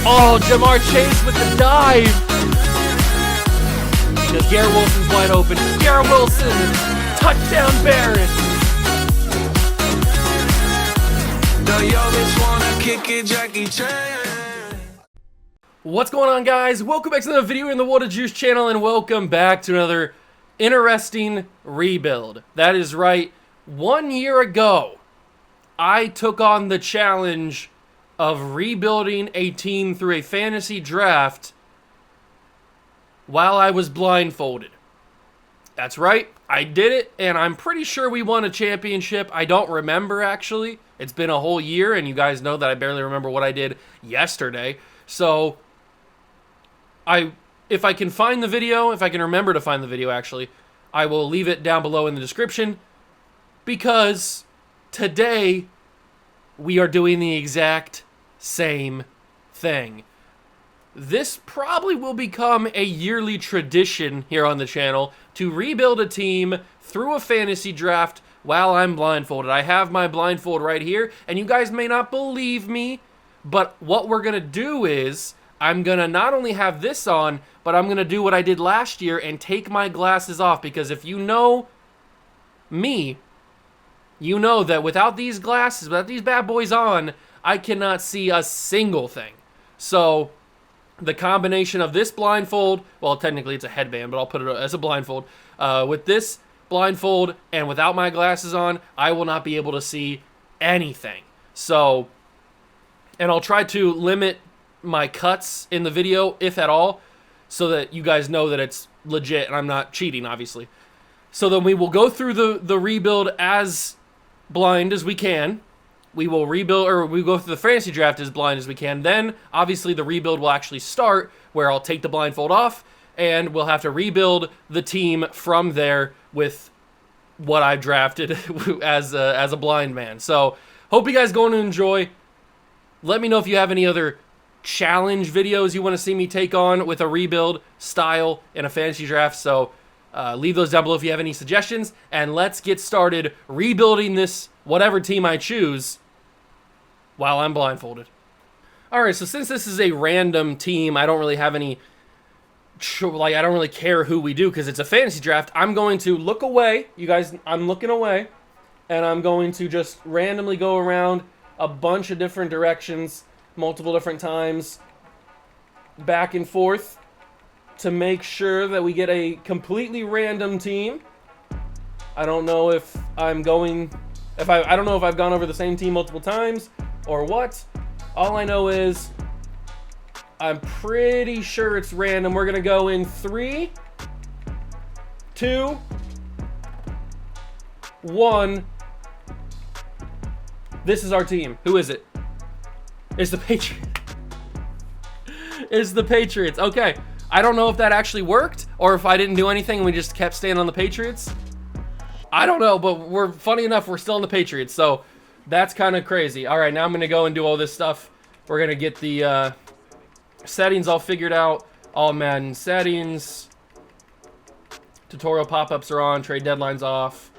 Oh, Jamar Chase with the dive. Because Garrett Wilson's wide open. Garrett Wilson, touchdown Barrett. What's going on, guys? Welcome back to another video in the Water Juice channel, and welcome back to another interesting rebuild. That is right. 1 year ago, I took on the challenge of rebuilding a team through a fantasy draft while I was blindfolded. That's right, I did it, and I'm pretty sure we won a championship. I don't remember, actually. It's been a whole year, and you guys know that I barely remember what I did yesterday. So, if I can find the video, if I can remember to find the video, actually, I will leave it down below in the description, because today we are doing the exact same thing. This probably will become a yearly tradition here on the channel to rebuild a team through a fantasy draft while I'm blindfolded. I have my blindfold right here, and you guys may not believe me, but what we're going to do is I'm going to not only have this on, but I'm going to do what I did last year and take my glasses off, because if you know me, you know that without these glasses, without these bad boys on, I cannot see a single thing. So the combination of this blindfold, well, technically it's a headband, but I'll put it as a blindfold. With this blindfold and without my glasses on, I will not be able to see anything. So, and I'll try to limit my cuts in the video, if at all, so that you guys know that it's legit and I'm not cheating, obviously. So then we will go through the rebuild as blind as we can. We will rebuild, or we go through the fantasy draft as blind as we can. Then, obviously, the rebuild will actually start, where I'll take the blindfold off, and we'll have to rebuild the team from there with what I drafted as a blind man. So, hope you guys going to enjoy. Let me know if you have any other challenge videos you want to see me take on with a rebuild style in a fantasy draft. So, leave those down below if you have any suggestions, and let's get started rebuilding this whatever team I choose while I'm blindfolded. Alright, so since this is a random team, I don't really have any, I don't really care who we do because it's a fantasy draft. I'm going to look away. You guys, I'm looking away, and I'm going to just randomly go around a bunch of different directions, multiple different times, back and forth, to make sure that we get a completely random team. I don't know if I'm going, I don't know if I've gone over the same team multiple times or what. All I know is I'm pretty sure it's random. We're gonna go in 3, 2, 1. This is our team. Who is it? It's the Patriots. It's the Patriots. Okay. I don't know if that actually worked or if I didn't do anything and we just kept staying on the Patriots. I don't know, but funny enough, we're still on the Patriots, so that's kind of crazy. All right, now I'm going to go and do all this stuff. We're going to get the settings all figured out, all Madden settings. Tutorial pop-ups are on, trade deadlines off,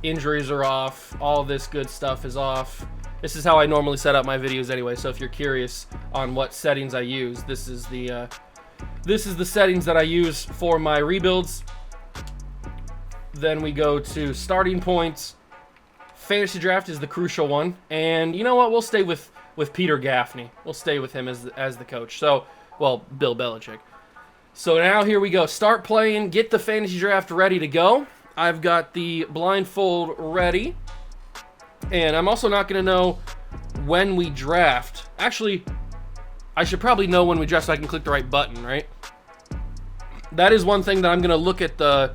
injuries are off, all this good stuff is off. This is how I normally set up my videos anyway, so if you're curious on what settings I use, this is the settings that I use for my rebuilds. Then we go to starting points. Fantasy draft is the crucial one. And you know what? We'll stay with Peter Gaffney. We'll stay with him as the coach. So, well, Bill Belichick. So now here we go. Start playing. Get the fantasy draft ready to go. I've got the blindfold ready. And I'm also not going to know when we draft. Actually, I should probably know when we draft so I can click the right button, right? That is one thing that I'm going to look at the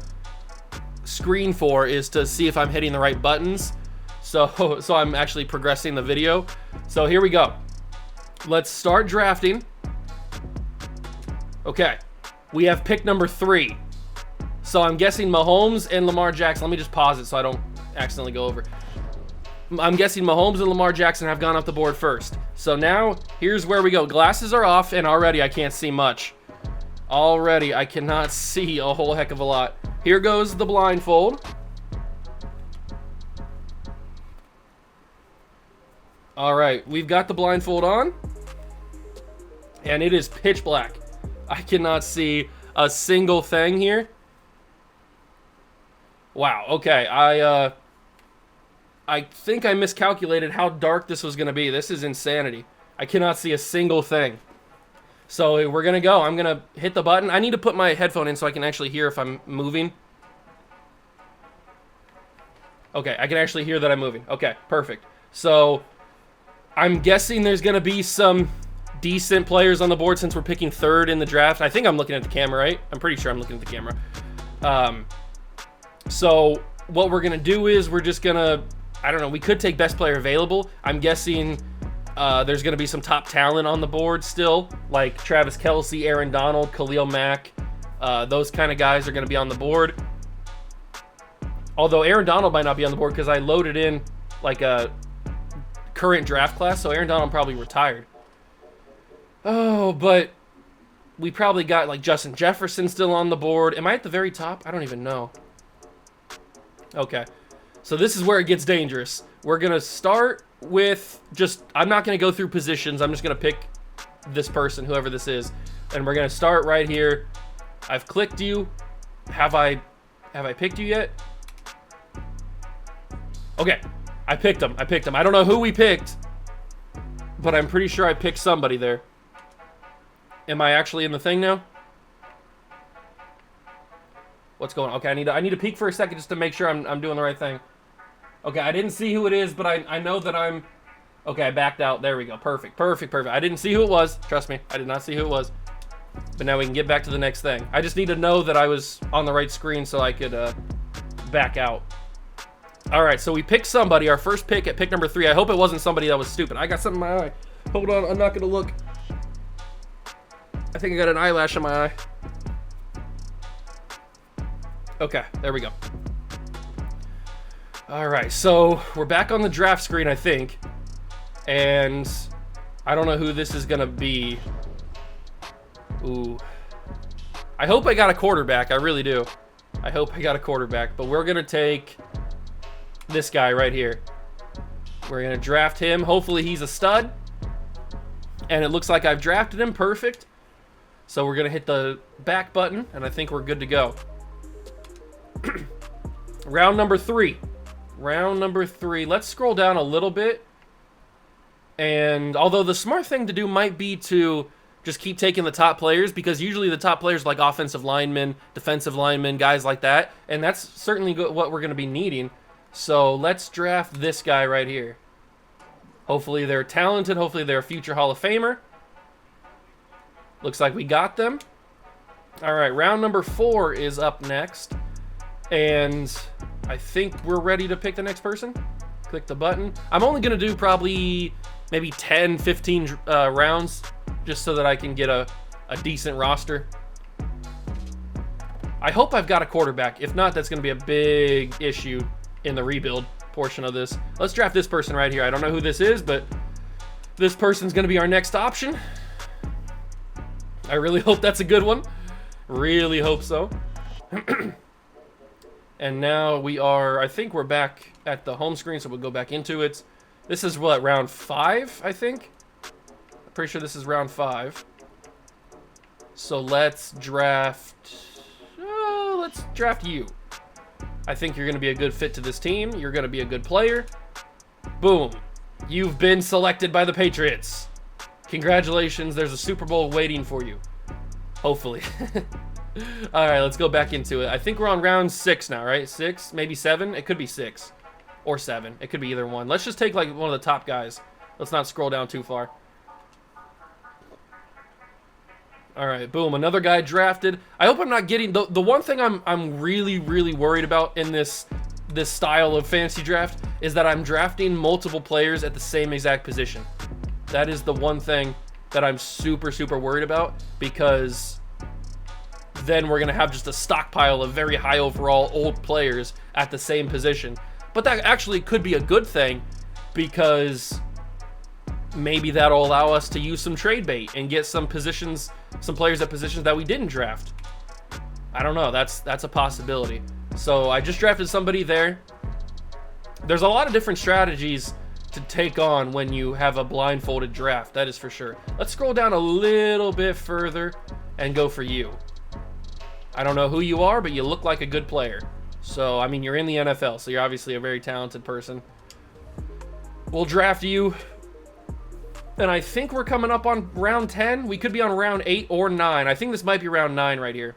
screen for, is to see if I'm hitting the right buttons. So I'm actually progressing the video. So here we go. Let's start drafting. Okay. We have pick number 3. So I'm guessing Mahomes and Lamar Jackson. Let me just pause it so I don't accidentally go over. I'm guessing Mahomes and Lamar Jackson have gone off the board first. So now, here's where we go. Glasses are off, and already I can't see much. Already, I cannot see a whole heck of a lot. Here goes the blindfold. All right, we've got the blindfold on, and it is pitch black. I cannot see a single thing here. Wow, okay, I think I miscalculated how dark this was going to be. This is insanity. I cannot see a single thing. So we're going to go. I'm going to hit the button. I need to put my headphone in so I can actually hear if I'm moving. Okay, I can actually hear that I'm moving. Okay, perfect. So I'm guessing there's going to be some decent players on the board since we're picking third in the draft. I think I'm looking at the camera, right? I'm pretty sure I'm looking at the camera. So what we're going to do is we're just going to, I don't know, we could take best player available. I'm guessing there's going to be some top talent on the board still, like Travis Kelce, Aaron Donald, Khalil Mack. Those kind of guys are going to be on the board. Although Aaron Donald might not be on the board because I loaded in like a current draft class, so Aaron Donald probably retired. Oh, but we probably got like Justin Jefferson still on the board. Am I at the very top? I don't even know. Okay. So this is where it gets dangerous. We're going to start with just, I'm not going to go through positions. I'm just going to pick this person, whoever this is. And we're going to start right here. I've clicked you. Have I picked you yet? Okay. I picked him. I don't know who we picked, but I'm pretty sure I picked somebody there. Am I actually in the thing now? What's going on? Okay, I need to peek for a second just to make sure I'm doing the right thing. Okay, I didn't see who it is, but I know that I'm... Okay, I backed out. There we go. Perfect. I didn't see who it was. Trust me, I did not see who it was. But now we can get back to the next thing. I just need to know that I was on the right screen so I could back out. All right, so we picked somebody. Our first pick at pick number 3. I hope it wasn't somebody that was stupid. I got something in my eye. Hold on, I'm not going to look. I think I got an eyelash in my eye. Okay, there we go. All right, so we're back on the draft screen, I think. And I don't know who this is going to be. Ooh. I hope I got a quarterback. I really do. I hope I got a quarterback. But we're going to take this guy right here. We're going to draft him. Hopefully he's a stud. And it looks like I've drafted him. Perfect. So we're going to hit the back button, and I think we're good to go. Round number 3. Round number 3. Let's scroll down a little bit. And although the smart thing to do might be to just keep taking the top players, because usually the top players are like offensive linemen, defensive linemen, guys like that. And that's certainly what we're going to be needing. So let's draft this guy right here. Hopefully they're talented. Hopefully they're a future Hall of Famer. Looks like we got them. All right, round number 4 is up next. And I think we're ready to pick the next person. Click the button. I'm only going to do probably maybe 10, 15 rounds just so that I can get a decent roster. I hope I've got a quarterback. If not, that's going to be a big issue in the rebuild portion of this. Let's draft this person right here. I don't know who this is, but this person's going to be our next option. I really hope that's a good one. Really hope so. And now we are, I think we're back at the home screen, so we'll go back into it. This is what, round 5, I think? I'm pretty sure this is round 5. So let's draft you. I think you're going to be a good fit to this team. You're going to be a good player. Boom. You've been selected by the Patriots. Congratulations, there's a Super Bowl waiting for you. Hopefully. All right, let's go back into it. I think we're on round 6 now, right? 6, maybe 7? It could be 6 or 7. It could be either one. Let's just take like one of the top guys. Let's not scroll down too far. All right, boom, another guy drafted. I hope I'm not getting the one thing I'm really worried about in this style of fantasy draft is that I'm drafting multiple players at the same exact position. That is the one thing that I'm super worried about, because then we're going to have just a stockpile of very high overall old players at the same position. But that actually could be a good thing, because maybe that'll allow us to use some trade bait and get some positions, some players at positions that we didn't draft. I don't know. That's a possibility. So I just drafted somebody there. There's a lot of different strategies to take on when you have a blindfolded draft, that is for sure. Let's scroll down a little bit further and go for you. I don't know who you are, but you look like a good player. So, I mean, you're in the NFL, so you're obviously a very talented person. We'll draft you. And I think we're coming up on round 10. We could be on round 8 or 9. I think this might be round 9 right here.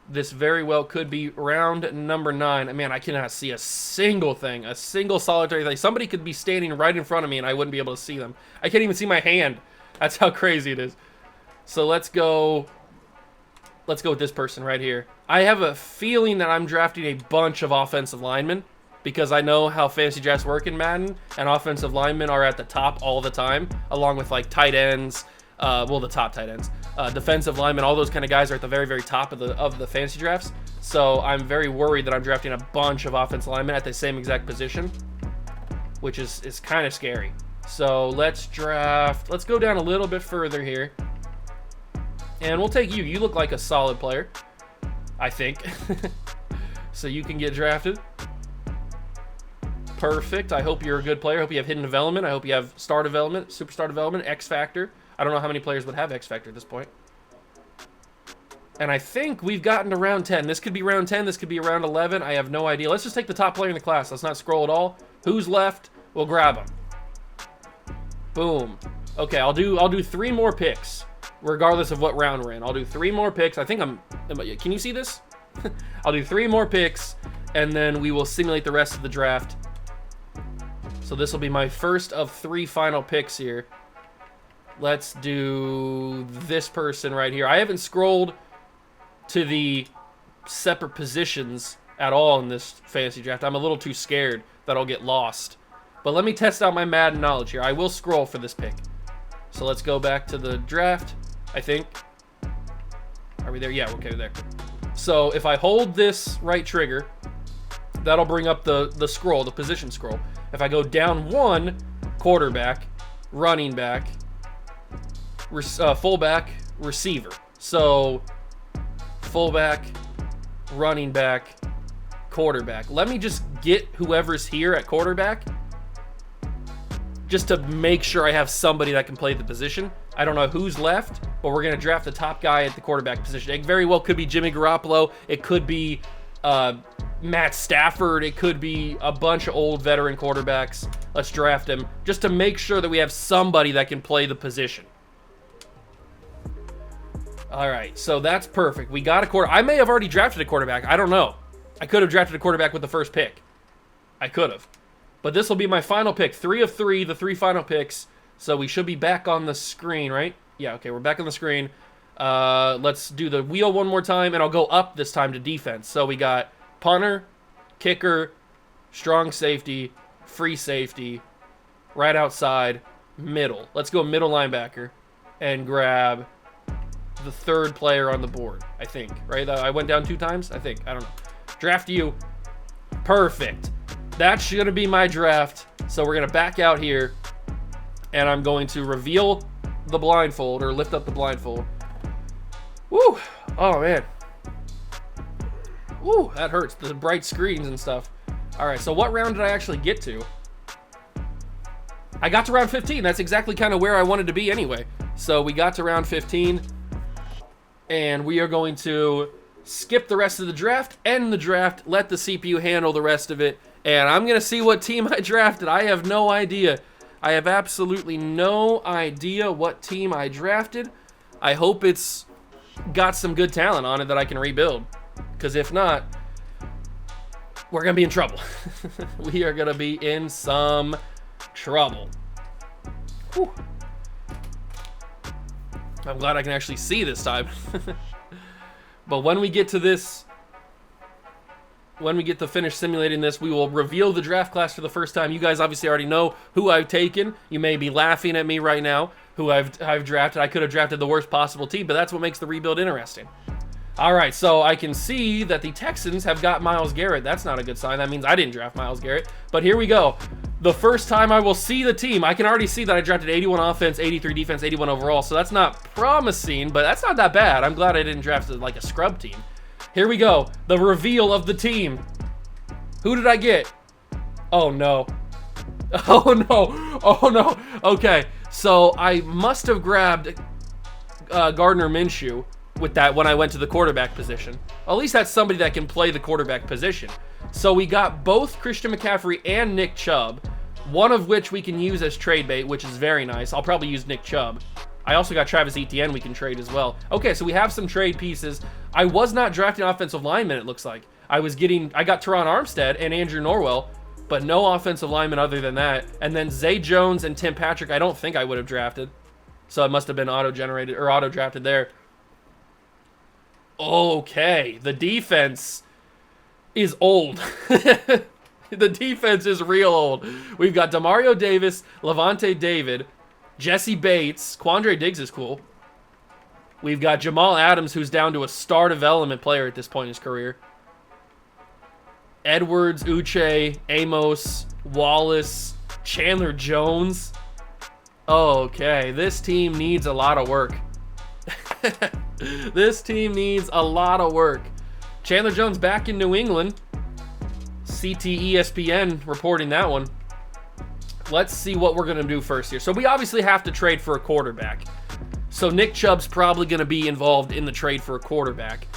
This very well could be round number 9. Man, I cannot see a single thing. A single solitary thing. Somebody could be standing right in front of me and I wouldn't be able to see them. I can't even see my hand. That's how crazy it is. So let's go with this person right here. I have a feeling that I'm drafting a bunch of offensive linemen because I know how fantasy drafts work in Madden, and offensive linemen are at the top all the time, along with like tight ends, well, the top tight ends, defensive linemen, all those kind of guys are at the very, very top of the fantasy drafts. So I'm very worried that I'm drafting a bunch of offensive linemen at the same exact position, which is kind of scary. So let's go down a little bit further here. And we'll take you. You look like a solid player, I think. So you can get drafted. Perfect. I hope you're a good player. I hope you have hidden development. I hope you have star development, superstar development, X Factor. I don't know how many players would have X Factor at this point. And I think we've gotten to round 10. This could be round 10. This could be round 11. I have no idea. Let's just take the top player in the class. Let's not scroll at all. Who's left? We'll grab him. Boom. Okay, I'll do 3 more picks. Regardless of what round we're in. I'll do 3 more picks. I think can you see this? I'll do 3 more picks, and then we will simulate the rest of the draft. So this will be my first of 3 final picks here. Let's do this person right here. I haven't scrolled to the separate positions at all in this fantasy draft. I'm a little too scared that I'll get lost. But let me test out my Madden knowledge here. I will scroll for this pick. So let's go back to the draft. I think. Are we there? Yeah, okay, there. So if I hold this right trigger, that'll bring up the scroll, the position scroll. If I go down 1, quarterback, running back, fullback, receiver. So fullback, running back, quarterback. Let me just get whoever's here at quarterback just to make sure I have somebody that can play the position. I don't know who's left, but we're going to draft the top guy at the quarterback position. It very well could be Jimmy Garoppolo. It could be Matt Stafford. It could be a bunch of old veteran quarterbacks. Let's draft him just to make sure that we have somebody that can play the position. All right, so that's perfect. We got a quarter. I may have already drafted a quarterback. I don't know. I could have drafted a quarterback with the first pick. I could have. But this will be my final pick. 3 of 3, the 3 final picks. So we should be back on the screen, right? Yeah, okay, we're back on the screen. Let's do the wheel one more time, and I'll go up this time to defense. So we got punter, kicker, strong safety, free safety, right outside, middle. Let's go middle linebacker and grab the 3rd player on the board, I think, right? I went down 2 times, I think. I don't know. Draft you. Perfect. That's going to be my draft. So we're going to back out here, and I'm going to reveal the blindfold, or lift up the blindfold. Woo! Oh, man. Woo, that hurts. The bright screens and stuff. All right, so what round did I actually get to? I got to round 15. That's exactly kind of where I wanted to be anyway. So we got to round 15, and we are going to skip the rest of the draft, end the draft, let the CPU handle the rest of it, and I'm going to see what team I drafted. I have no idea. I have absolutely no idea what team I drafted. I hope it's got some good talent on it that I can rebuild, because if not, we're going to be in trouble. We are going to be in some trouble. Whew. I'm glad I can actually see this time. But when we get to this, when we get to finish simulating this, we will reveal the draft class for the first time. You guys obviously already know who I've taken. You may be laughing at me right now, who I've drafted. I could have drafted the worst possible team, but that's what makes the rebuild interesting. All right, so I can see that the Texans have got Myles Garrett. That's not a good sign. That means I didn't draft Myles Garrett. But here we go. The first time I will see the team. I can already see that I drafted 81 offense, 83 defense, 81 overall. So that's not promising, but that's not that bad. I'm glad I didn't draft like a scrub team. Here we go. The reveal of the team. Who did I get? Oh, no. Oh no! Oh no! Okay, so I must have grabbed Gardner Minshew with that when I went to the quarterback position. At least that's somebody that can play the quarterback position. So we got both Christian McCaffrey and Nick Chubb, one of which we can use as trade bait, which is very nice. I'll probably use Nick Chubb. I also got Travis Etienne we can trade as well. Okay, so we have some trade pieces. I was not drafting offensive linemen, it looks like. I got Teron Armstead and Andrew Norwell, but no offensive lineman other than that. And then Zay Jones and Tim Patrick, I don't think I would have drafted. So it must have been auto-generated or auto-drafted there. Okay, the defense is old. The defense is real old. We've got Demario Davis, Levante David, Jesse Bates. Quandre Diggs is cool. We've got Jamal Adams, who's down to a star development player at this point in his career. Edwards, Uche, Amos, Wallace, Chandler Jones. Okay, this team needs a lot of work. This team needs a lot of work. Chandler Jones back in New England. CT ESPN reporting that one. Let's see what we're going to do first here. So we obviously have to trade for a quarterback. So Nick Chubb's probably going to be involved in the trade for a quarterback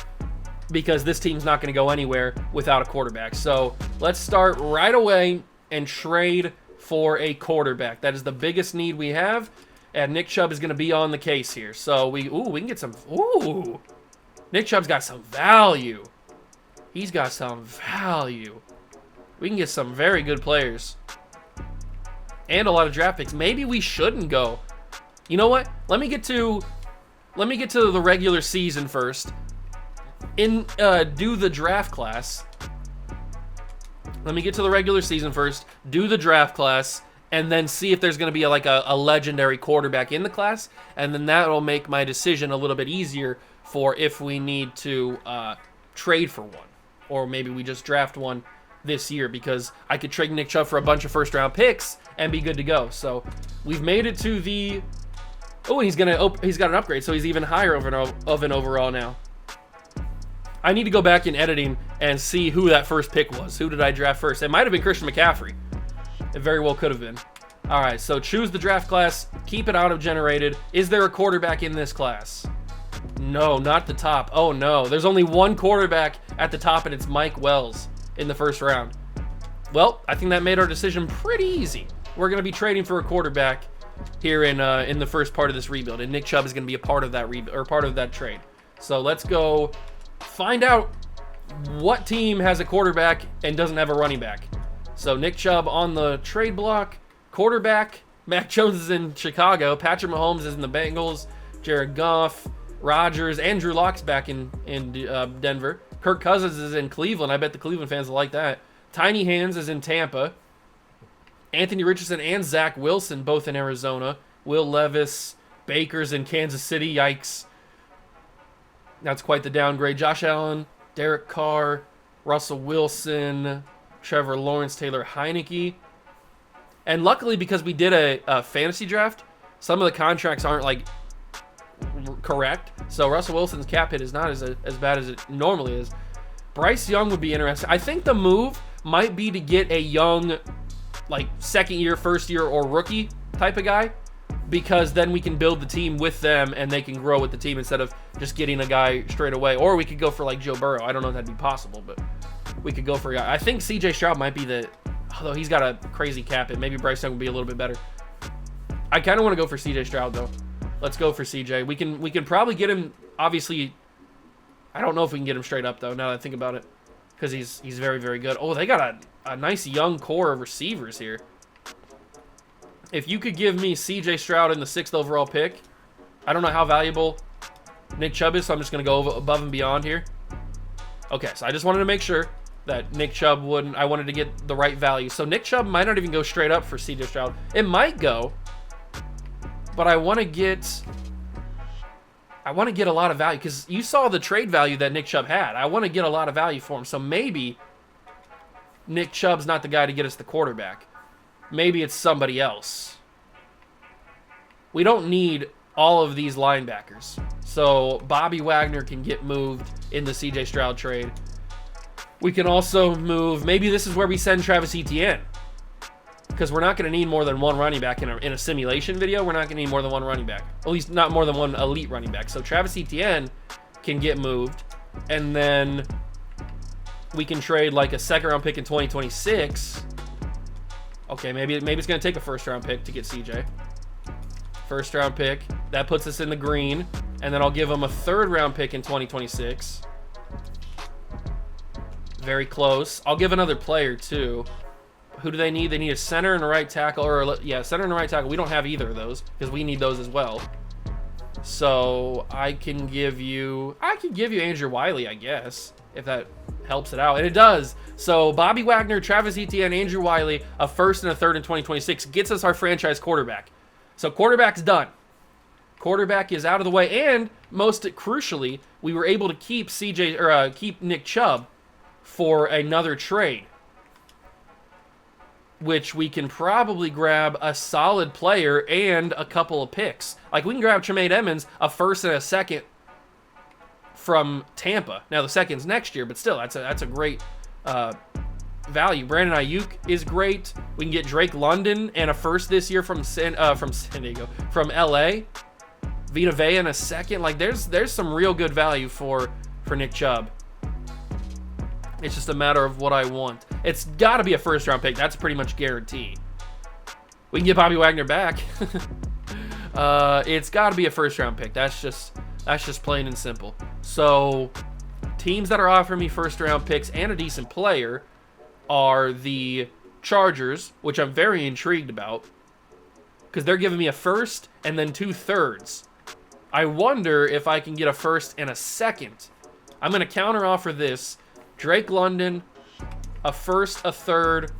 because this team's not going to go anywhere without a quarterback. So let's start right away and trade for a quarterback. That is the biggest need we have, and Nick Chubb is going to be on the case here. So we can get some. Nick Chubb's got some value. He's got some value. We can get some very good players and a lot of draft picks. Maybe we shouldn't go. You know what? Let me get to the regular season first. Do the draft class. Let me get to the regular season first. Do the draft class, and then see if there's going to be a legendary quarterback in the class, and then that will make my decision a little bit easier for if we need to trade for one, or maybe we just draft one this year, because I could trade Nick Chubb for a bunch of first-round picks and be good to go. So we've made it to the. Oh, he's got an upgrade, so he's even higher of an overall now. I need to go back in editing and see who that first pick was. Who did I draft first? It might have been Christian McCaffrey. It very well could have been. All right, so choose the draft class. Keep it auto-generated. Is there a quarterback in this class? No, not the top. Oh, no. There's only one quarterback at the top, and it's Mike Wells in the first round. Well, I think that made our decision pretty easy. We're going to be trading for a quarterback here in the first part of this rebuild, and Nick Chubb is going to be a part of that part of that trade. So let's go find out what team has a quarterback and doesn't have a running back. So Nick Chubb on the trade block, quarterback. Mac Jones is in Chicago. Patrick Mahomes is in the Bengals. Jared Goff, Rodgers, Andrew Luck's back in Denver. Kirk Cousins is in Cleveland. I bet the Cleveland fans will like that. Tiny Hands is in Tampa. Anthony Richardson and Zach Wilson both in Arizona. Will Levis, Baker's in Kansas City. Yikes. That's quite the downgrade. Josh Allen, Derek Carr, Russell Wilson, Trevor Lawrence, Taylor Heineke. And luckily, because we did a fantasy draft, some of the contracts aren't correct. So Russell Wilson's cap hit is not as bad as it normally is. Bryce Young would be interesting. I think the move might be to get a young, second year, first year, or rookie type of guy, because then we can build the team with them and they can grow with the team instead of just getting a guy straight away. Or we could go for Joe Burrow. I don't know if that'd be possible, but we could go for a guy. I think CJ Stroud might be although he's got a crazy cap hit. Maybe Bryce Young would be a little bit better. I kind of want to go for CJ Stroud though. Let's go for CJ. We can probably get him. Obviously, I don't know if we can get him straight up though. Now that I think about it, because he's very, very good. Oh, they got a nice young core of receivers here. If you could give me CJ Stroud in the 6th overall pick, I don't know how valuable Nick Chubb is, so I'm just going to go above and beyond here. Okay, so I just wanted to make sure that Nick Chubb wouldn't. I wanted to get the right value. So Nick Chubb might not even go straight up for CJ Stroud. It might go, but I want to get a lot of value, because you saw the trade value that Nick Chubb had. I want to get a lot of value for him. So maybe Nick Chubb's not the guy to get us the quarterback. Maybe it's somebody else. We don't need all of these linebackers. So Bobby Wagner can get moved in the CJ Stroud trade. We can also move, maybe this is where we send Travis Etienne. because we're not going to need more than one running back in a simulation video. We're not going to need more than one running back. At least not more than one elite running back. So Travis Etienne can get moved, and then we can trade like a second-round pick in 2026. Okay, maybe it's going to take a first-round pick to get CJ. First-round pick. That puts us in the green. And then I'll give them a third-round pick in 2026. Very close. I'll give another player, too. Who do they need? They need a center and a right tackle. Center and a right tackle. We don't have either of those because we need those as well. So I can give you Andrew Wiley, I guess, if that helps it out. And it does. So Bobby Wagner, Travis Etienne, Andrew Wiley, a first and a third in 2026 gets us our franchise quarterback. So quarterback's done. Quarterback is out of the way, and most crucially, we were able to keep keep Nick Chubb for another trade, which we can probably grab a solid player and a couple of picks. Like, we can grab Tremaine Edmonds, a first and a second from Tampa. Now, the second's next year, but still, that's a great value. Brandon Ayuk is great. We can get Drake London and a first this year from San Diego, from LA. Vita Vea in a second. Like, there's some real good value for Nick Chubb. It's just a matter of what I want. It's got to be a first-round pick. That's pretty much guaranteed. We can get Bobby Wagner back. It's got to be a first-round pick. That's just plain and simple. So, teams that are offering me first-round picks and a decent player are the Chargers, which I'm very intrigued about, because they're giving me a first and then 2 thirds. I wonder if I can get a first and a second. I'm going to counter-offer this. Drake London, a first, a third,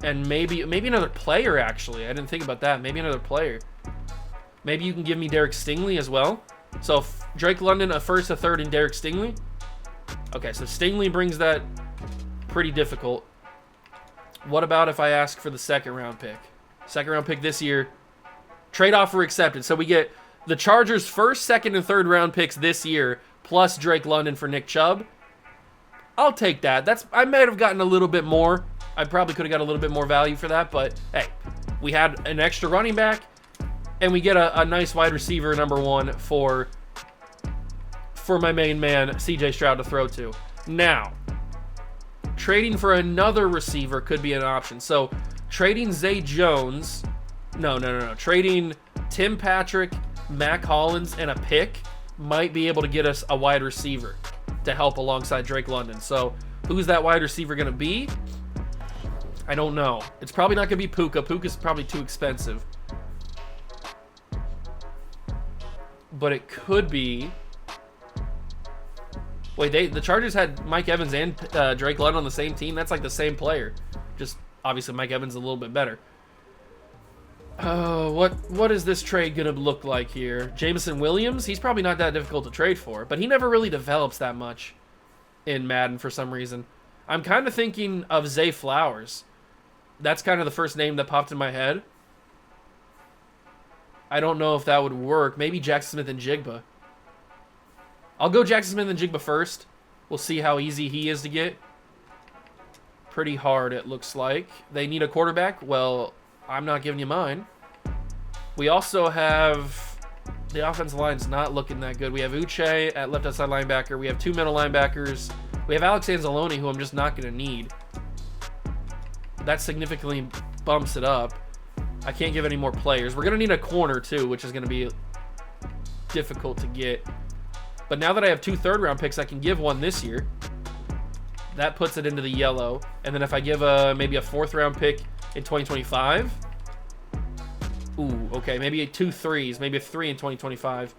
and maybe another player, actually. I didn't think about that. Maybe another player. Maybe you can give me Derek Stingley as well. So Drake London, a first, a third, and Derek Stingley. Okay, so Stingley brings that pretty difficult. What about if I ask for the second-round pick? Second-round pick this year. Trade offer accepted. So we get the Chargers' first, second, and third-round picks this year, plus Drake London for Nick Chubb. I'll take that. I might have gotten a little bit more. I probably could have got a little bit more value for that, but hey, we had an extra running back, and we get a nice wide receiver, number 1, for my main man, CJ Stroud, to throw to. Now, trading for another receiver could be an option. So, trading Zay Jones, no. Trading Tim Patrick, Mac Hollins, and a pick might be able to get us a wide receiver to help alongside Drake London. So, who's that wide receiver going to be? I don't know. It's probably not going to be Puka. Puka's probably too expensive. But it could be... Wait, the Chargers had Mike Evans and Drake London on the same team? That's like the same player. Just, obviously, Mike Evans is a little bit better. What is this trade going to look like here? Jameson Williams? He's probably not that difficult to trade for, but he never really develops that much in Madden for some reason. I'm kind of thinking of Zay Flowers. That's kind of the first name that popped in my head. I don't know if that would work. Maybe Jackson Smith and Jigba. I'll go Jackson Smith and Jigba first. We'll see how easy he is to get. Pretty hard, it looks like. They need a quarterback. Well, I'm not giving you mine. We also have... The offensive line's not looking that good. We have Uche at left outside linebacker. We have 2 middle linebackers. We have Alex Anzalone, who I'm just not going to need. That significantly bumps it up. I can't give any more players. We're going to need a corner, too, which is going to be difficult to get. But now that I have 2 third-round picks, I can give one this year. That puts it into the yellow. And then if I give maybe a 4th-round pick in 2025... Ooh, okay, maybe 2 threes. Maybe a 3 in 2025.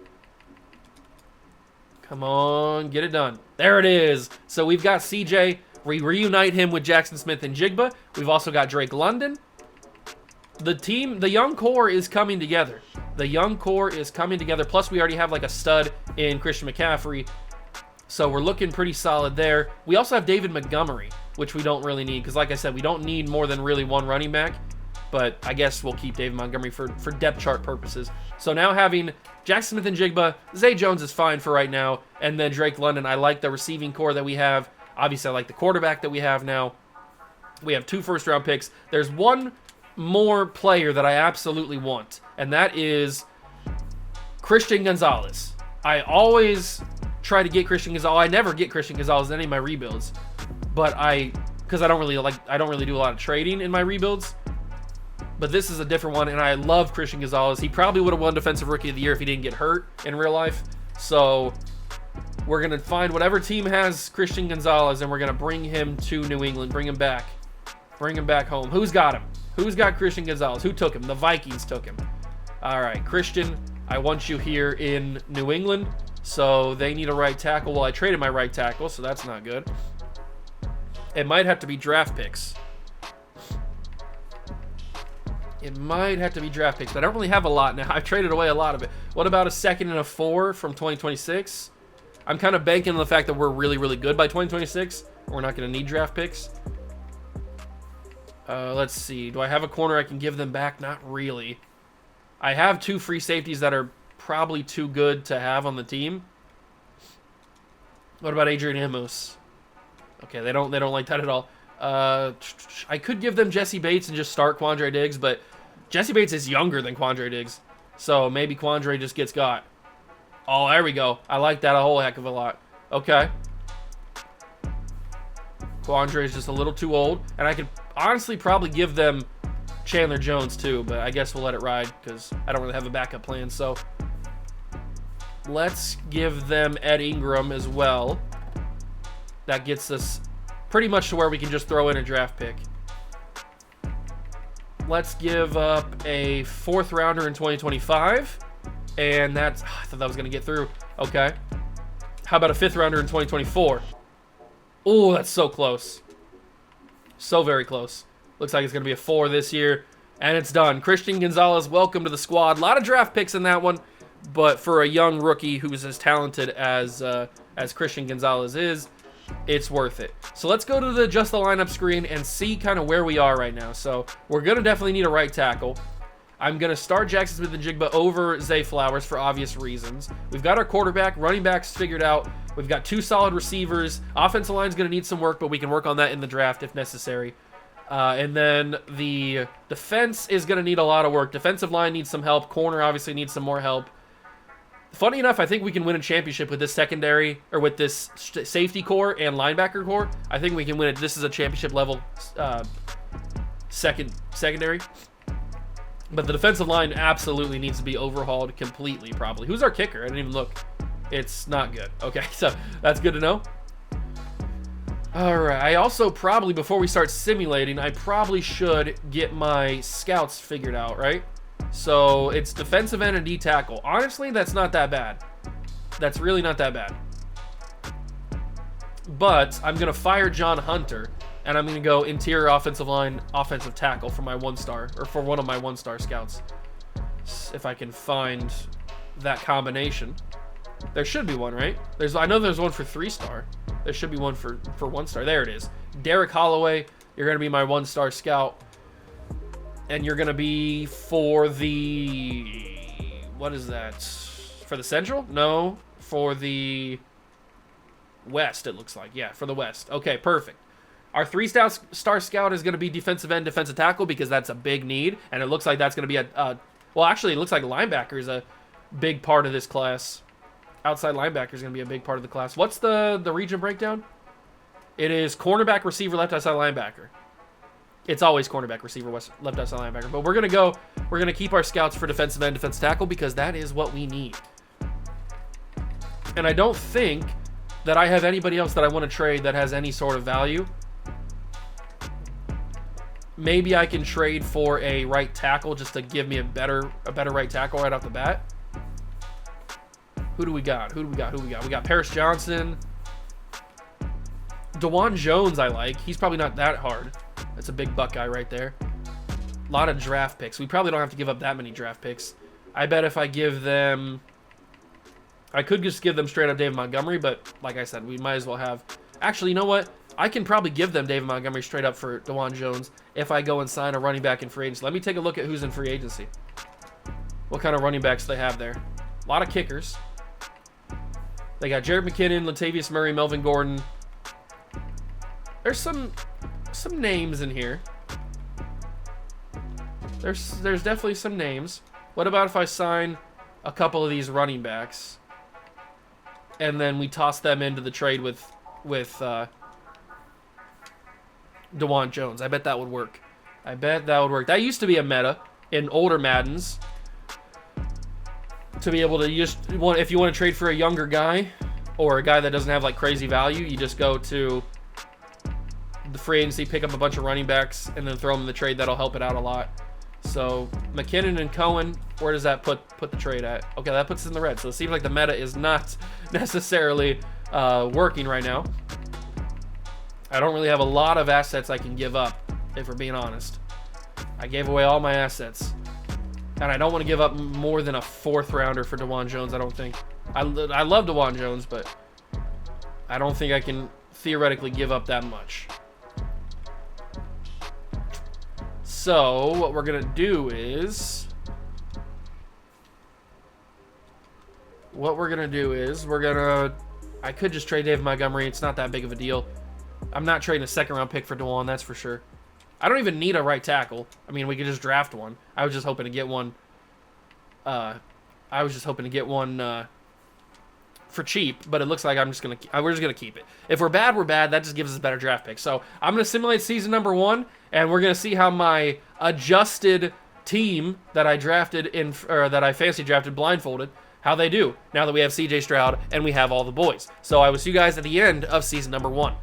Come on, get it done. There it is. So we've got CJ. We reunite him with Jackson Smith and Jigba. We've also got Drake London. The young core is coming together. The young core is coming together. Plus, we already have like a stud in Christian McCaffrey. So we're looking pretty solid there. We also have David Montgomery, which we don't really need. Because like I said, we don't need more than really one running back. But I guess we'll keep David Montgomery for depth chart purposes. So now having Jackson Smith and Jigba, Zay Jones is fine for right now. And then Drake London, I like the receiving core that we have. Obviously, I like the quarterback that we have now. We have 2 first-round picks. There's one more player that I absolutely want, and that is Christian Gonzalez. I always try to get Christian Gonzalez. I never get Christian Gonzalez in any of my rebuilds, but because I don't really do a lot of trading in my rebuilds. But this is a different one, and I love Christian Gonzalez. He probably would have won Defensive Rookie of the Year if he didn't get hurt in real life. So we're going to find whatever team has Christian Gonzalez, and we're going to bring him to New England. Bring him back. Bring him back home. Who's got him? Who's got Christian Gonzalez? Who took him? The Vikings took him. All right, Christian, I want you here in New England. So they need a right tackle. Well, I traded my right tackle, so that's not good. It might have to be draft picks. It might have to be draft picks, but I don't really have a lot now. I've traded away a lot of it. What about a 2nd and a 4 from 2026? I'm kind of banking on the fact that we're really, really good by 2026. We're not going to need draft picks. Let's see. Do I have a corner I can give them back? Not really. I have 2 free safeties that are probably too good to have on the team. What about Adrian Amos? Okay, they don't like that at all. I could give them Jesse Bates and just start Quandre Diggs, but Jesse Bates is younger than Quandre Diggs, so maybe Quandre just gets got. Oh, there we go. I like that a whole heck of a lot. Okay. Quandre is just a little too old, and I could honestly probably give them Chandler Jones too, but I guess we'll let it ride because I don't really have a backup plan. So let's give them Ed Ingram as well. That gets us pretty much to where we can just throw in a draft pick. Let's give up a 4th rounder in 2025. And that's... I thought that was going to get through. Okay. How about a 5th rounder in 2024? Oh, that's so close. So very close. Looks like it's going to be a 4 this year. And it's done. Christian Gonzalez, welcome to the squad. A lot of draft picks in that one. But for a young rookie who's as talented as Christian Gonzalez is, it's worth it. So let's go to the Just the Lineup screen and see kind of where we are right now. So we're going to definitely need a right tackle. I'm going to start Jackson Smith-Njigba over Zay Flowers for obvious reasons. We've got our quarterback, running backs figured out. We've got 2 solid receivers. Offensive line's going to need some work, but we can work on that in the draft if necessary. And then the defense is going to need a lot of work. Defensive line needs some help. Corner obviously needs some more help. Funny enough, I think we can win a championship with this secondary, or with this safety core and linebacker core. I think we can win it. This is a championship level secondary. But the defensive line absolutely needs to be overhauled completely, probably. Who's our kicker? I didn't even look. It's not good. Okay, so that's good to know. All right, I also probably, before we start simulating, I probably should get my scouts figured out, right? So it's defensive end and D tackle. Honestly, that's not that bad. That's really not that bad. But I'm going to fire John Hunter, and I'm going to go interior offensive line, offensive tackle for my 1-star, or for one of my 1-star scouts. If I can find that combination. There should be one, right? I know there's one for 3-star. There should be one for 1-star. There it is. Derek Holloway, you're going to be my 1-star scout. And you're going to be for the... What is that? For the Central? No. For the West, it looks like. Yeah, for the West. Okay, perfect. Our 3-star scout is going to be defensive end, defensive tackle, because that's a big need. And it looks like that's going to be well, actually, it looks like linebacker is a big part of this class. Outside linebacker is going to be a big part of the class. What's the region breakdown? It is cornerback, receiver, left outside linebacker. It's always cornerback, receiver, left outside linebacker. But we're going to keep our scouts for defensive end, defensive tackle, because that is what we need. And I don't think that I have anybody else that I want to trade that has any sort of value. Maybe I can trade for a right tackle just to give me a better right tackle right off the bat. Who do we got? We got Paris Johnson. DeJuan Jones I like. He's probably not that hard. That's a big Buckeye right there. A lot of draft picks. We probably don't have to give up that many draft picks. I bet if I give them... I could just give them straight up David Montgomery, but like I said, we might as well have... Actually, you know what? I can probably give them David Montgomery straight up for DeJuan Jones if I go and sign a running back in free agency. Let me take a look at who's in free agency. What kind of running backs they have there. A lot of kickers. They got Jared McKinnon, Latavius Murray, Melvin Gordon. There's some names in here. There's definitely some names. What about if I sign a couple of these running backs, and then we toss them into the trade with DeJuan Jones? I bet that would work. I bet that would work. That used to be a meta in older Maddens, to be able to if you want to trade for a younger guy or a guy that doesn't have like crazy value, you just go to the free agency, pick up a bunch of running backs, and then throw them in the trade. That'll help it out a lot. So McKinnon and Cohen, where does that put the trade at? Okay, that puts us in the red. So it seems like the meta is not necessarily working right now. I don't really have a lot of assets I can give up, if we're being honest. I gave away all my assets. And I don't want to give up more than a 4th rounder for DeJuan Jones, I don't think. I love DeJuan Jones, but I don't think I can theoretically give up that much. So what we're going to do is... I could just trade David Montgomery. It's not that big of a deal. I'm not trading a 2nd-round pick for DeJuan, that's for sure. I don't even need a right tackle. I mean, we could just draft one. I was just hoping to get one. For cheap, but it looks like we're just gonna keep it. If we're bad, we're bad. That just gives us a better draft pick. So I'm gonna simulate season number 1, and we're gonna see how my adjusted team that I drafted that I fantasy drafted blindfolded, how they do now that we have CJ Stroud and we have all the boys. So I will see you guys at the end of season number 1.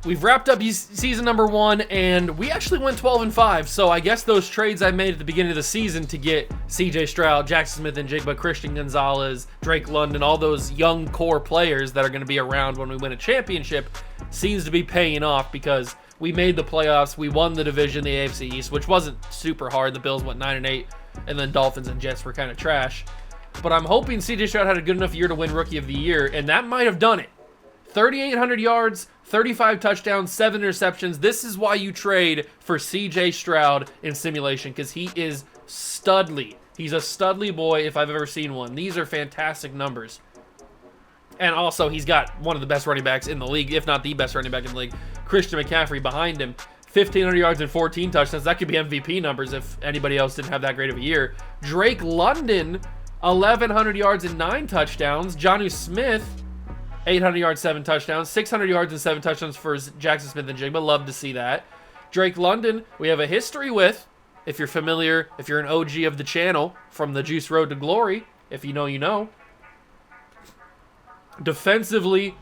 We've wrapped up season number 1, and we actually went 12-5. So I guess those trades I made at the beginning of the season to get CJ Stroud, Jackson Smith and Jigba, Christian Gonzalez, Drake London, all those young core players that are going to be around when we win a championship, seems to be paying off because we made the playoffs. We won the division, the AFC East, which wasn't super hard. The Bills went 9-8, and then Dolphins and Jets were kind of trash. But I'm hoping CJ Stroud had a good enough year to win Rookie of the Year, and that might have done it. 3,800 yards, 35 touchdowns, 7 interceptions. This is why you trade for CJ Stroud in simulation, because he is studly. He's a studly boy if I've ever seen one. These are fantastic numbers. And also, he's got one of the best running backs in the league, if not the best running back in the league, Christian McCaffrey behind him. 1,500 yards and 14 touchdowns. That could be MVP numbers if anybody else didn't have that great of a year. Drake London, 1,100 yards and 9 touchdowns. Jonnu Smith, 800 yards, 7 touchdowns. 600 yards and 7 touchdowns for Jackson Smith and Jigba. Love to see that. Drake London, we have a history with. If you're familiar, if you're an OG of the channel from the Juice Road to Glory, if you know, you know. Defensively,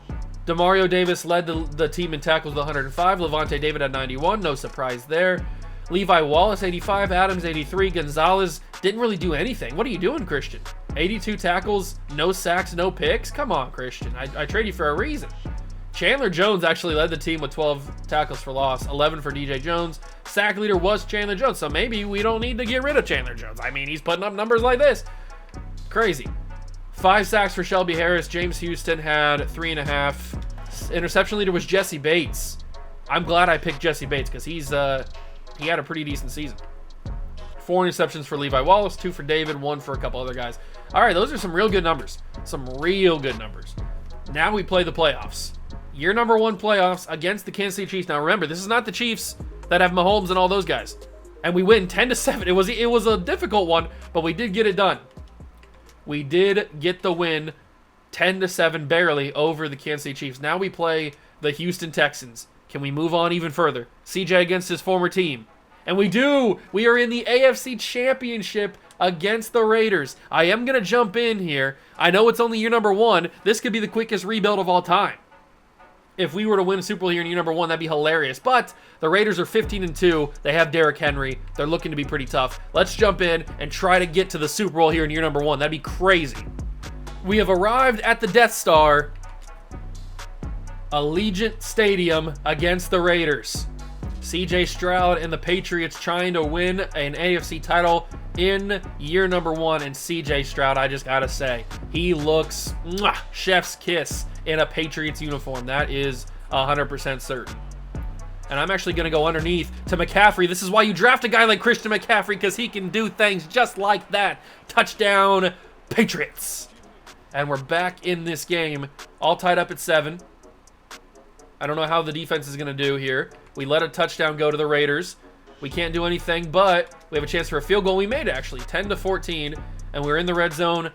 Demario Davis led the team in tackles with 105. Levante David at 91. No surprise there. Levi Wallace, 85. Adams, 83. Gonzalez didn't really do anything. What are you doing, Christian? 82 tackles, no sacks, no picks? Come on, Christian. I trade you for a reason. Chandler Jones actually led the team with 12 tackles for loss, 11 for DJ Jones. Sack leader was Chandler Jones, so maybe we don't need to get rid of Chandler Jones. I mean, he's putting up numbers like this. Crazy. 5 sacks for Shelby Harris. James Houston had 3.5. Interception leader was Jesse Bates. I'm glad I picked Jesse Bates because he had a pretty decent season. 4 interceptions for Levi Wallace, 2 for David, 1 for a couple other guys. All right, those are some real good numbers. Some real good numbers. Now we play the playoffs. Year number 1 playoffs against the Kansas City Chiefs. Now remember, this is not the Chiefs that have Mahomes and all those guys. And we win 10-7. It was a difficult one, but we did get it done. We did get the win 10-7 barely over the Kansas City Chiefs. Now we play the Houston Texans. Can we move on even further? CJ against his former team. And we do. We are in the AFC Championship against the Raiders. I am going to jump in here. I know it's only year number 1. This could be the quickest rebuild of all time. If we were to win a Super Bowl here in year number 1, that'd be hilarious. But the Raiders are 15-2. They have Derrick Henry. They're looking to be pretty tough. Let's jump in and try to get to the Super Bowl here in year number 1. That'd be crazy. We have arrived at the Death Star, Allegiant Stadium, against the Raiders. CJ Stroud and the Patriots trying to win an AFC title in year number 1. And CJ Stroud, I just gotta say, he looks chef's kiss in a Patriots uniform. That is 100% certain. And I'm actually going to go underneath to McCaffrey. This is why you draft a guy like Christian McCaffrey, because he can do things just like that. Touchdown, Patriots. And we're back in this game, all tied up at 7. I don't know how the defense is going to do here. We let a touchdown go to the Raiders. We can't do anything, but we have a chance for a field goal. We made it, actually, 10-14, and we're in the red zone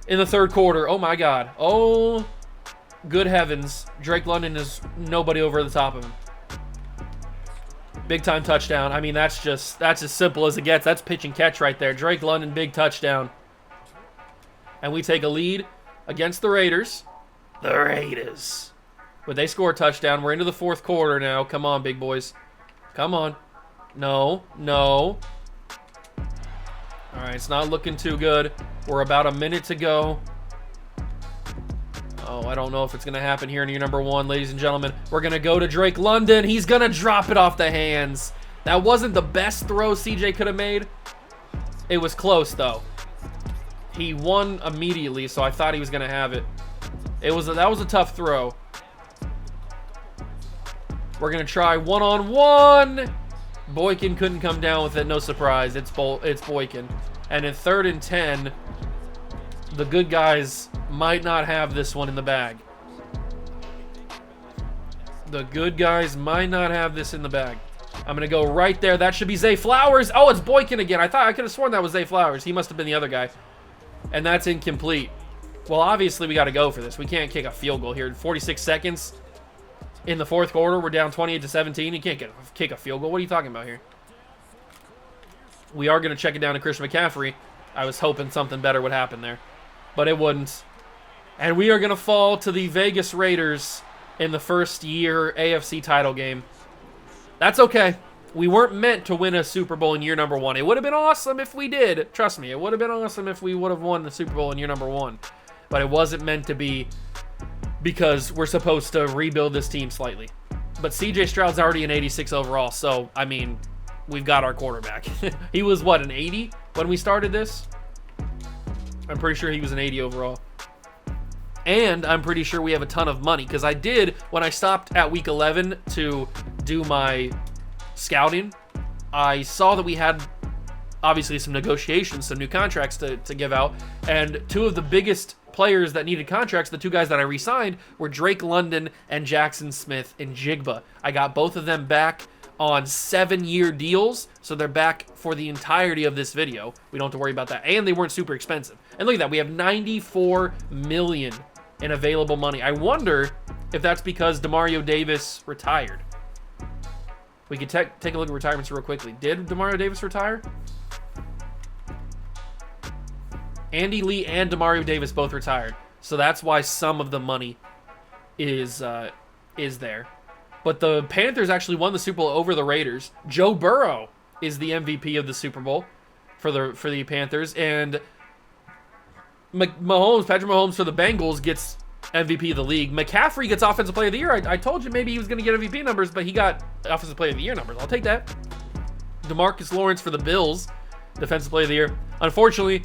in the third quarter. Oh, my God. Oh, good heavens. Drake London is nobody over the top of him. Big time touchdown. I mean, that's as simple as it gets. That's pitch and catch right there. Drake London, big touchdown. And we take a lead against the Raiders. The Raiders. But they score a touchdown. We're into the fourth quarter now. Come on, big boys. Come on. No. All right, it's not looking too good. We're about a minute to go. Oh, I don't know if it's going to happen here in year number 1, ladies and gentlemen. We're going to go to Drake London. He's going to drop it off the hands. That wasn't the best throw CJ could have made. It was close, though. He won immediately, so I thought he was going to have it. That was a tough throw. We're going to try one-on-one. Boykin couldn't come down with it. No surprise. It's Boykin. And in 3rd and 10, the good guys might not have this one in the bag. The good guys might not have this in the bag. I'm going to go right there. That should be Zay Flowers. Oh, it's Boykin again. I could have sworn that was Zay Flowers. He must have been the other guy. And that's incomplete. Well, obviously, we got to go for this. We can't kick a field goal here in 46 seconds. In the fourth quarter, we're down 28-17. You can't kick a field goal. What are you talking about here? We are going to check it down to Christian McCaffrey. I was hoping something better would happen there, but it wouldn't. And we are going to fall to the Vegas Raiders in the first year AFC title game. That's okay. We weren't meant to win a Super Bowl in year number 1. It would have been awesome if we did. Trust me, it would have been awesome if we would have won the Super Bowl in year number 1. But it wasn't meant to be, because we're supposed to rebuild this team slightly. But CJ Stroud's already an 86 overall, so, I mean, we've got our quarterback. He was, what, an 80 when we started this? I'm pretty sure he was an 80 overall. And I'm pretty sure we have a ton of money, because I did, when I stopped at week 11 to do my scouting, I saw that we had, obviously, some negotiations, some new contracts to give out, and two of the biggest players that needed contracts, the two guys that I re-signed, were Drake London and Jackson Smith-Njigba. I got both of them back on 7-year deals, so they're back for the entirety of this video. We don't have to worry about that, and they weren't super expensive. And look at that, we have $94 million in available money. I wonder if that's because Demario Davis retired. We could take a look at retirements real quickly. Did Demario Davis retire? Andy Lee and Demario Davis both retired, so that's why some of the money is there. But the Panthers actually won the Super Bowl over the Raiders. Joe Burrow is the MVP of the Super Bowl for the Panthers, and Patrick Mahomes for the Bengals gets MVP of the league. McCaffrey gets Offensive Player of the Year. I told you maybe he was going to get MVP numbers, but he got Offensive Player of the Year numbers. I'll take that. DeMarcus Lawrence for the Bills, Defensive Player of the Year. Unfortunately,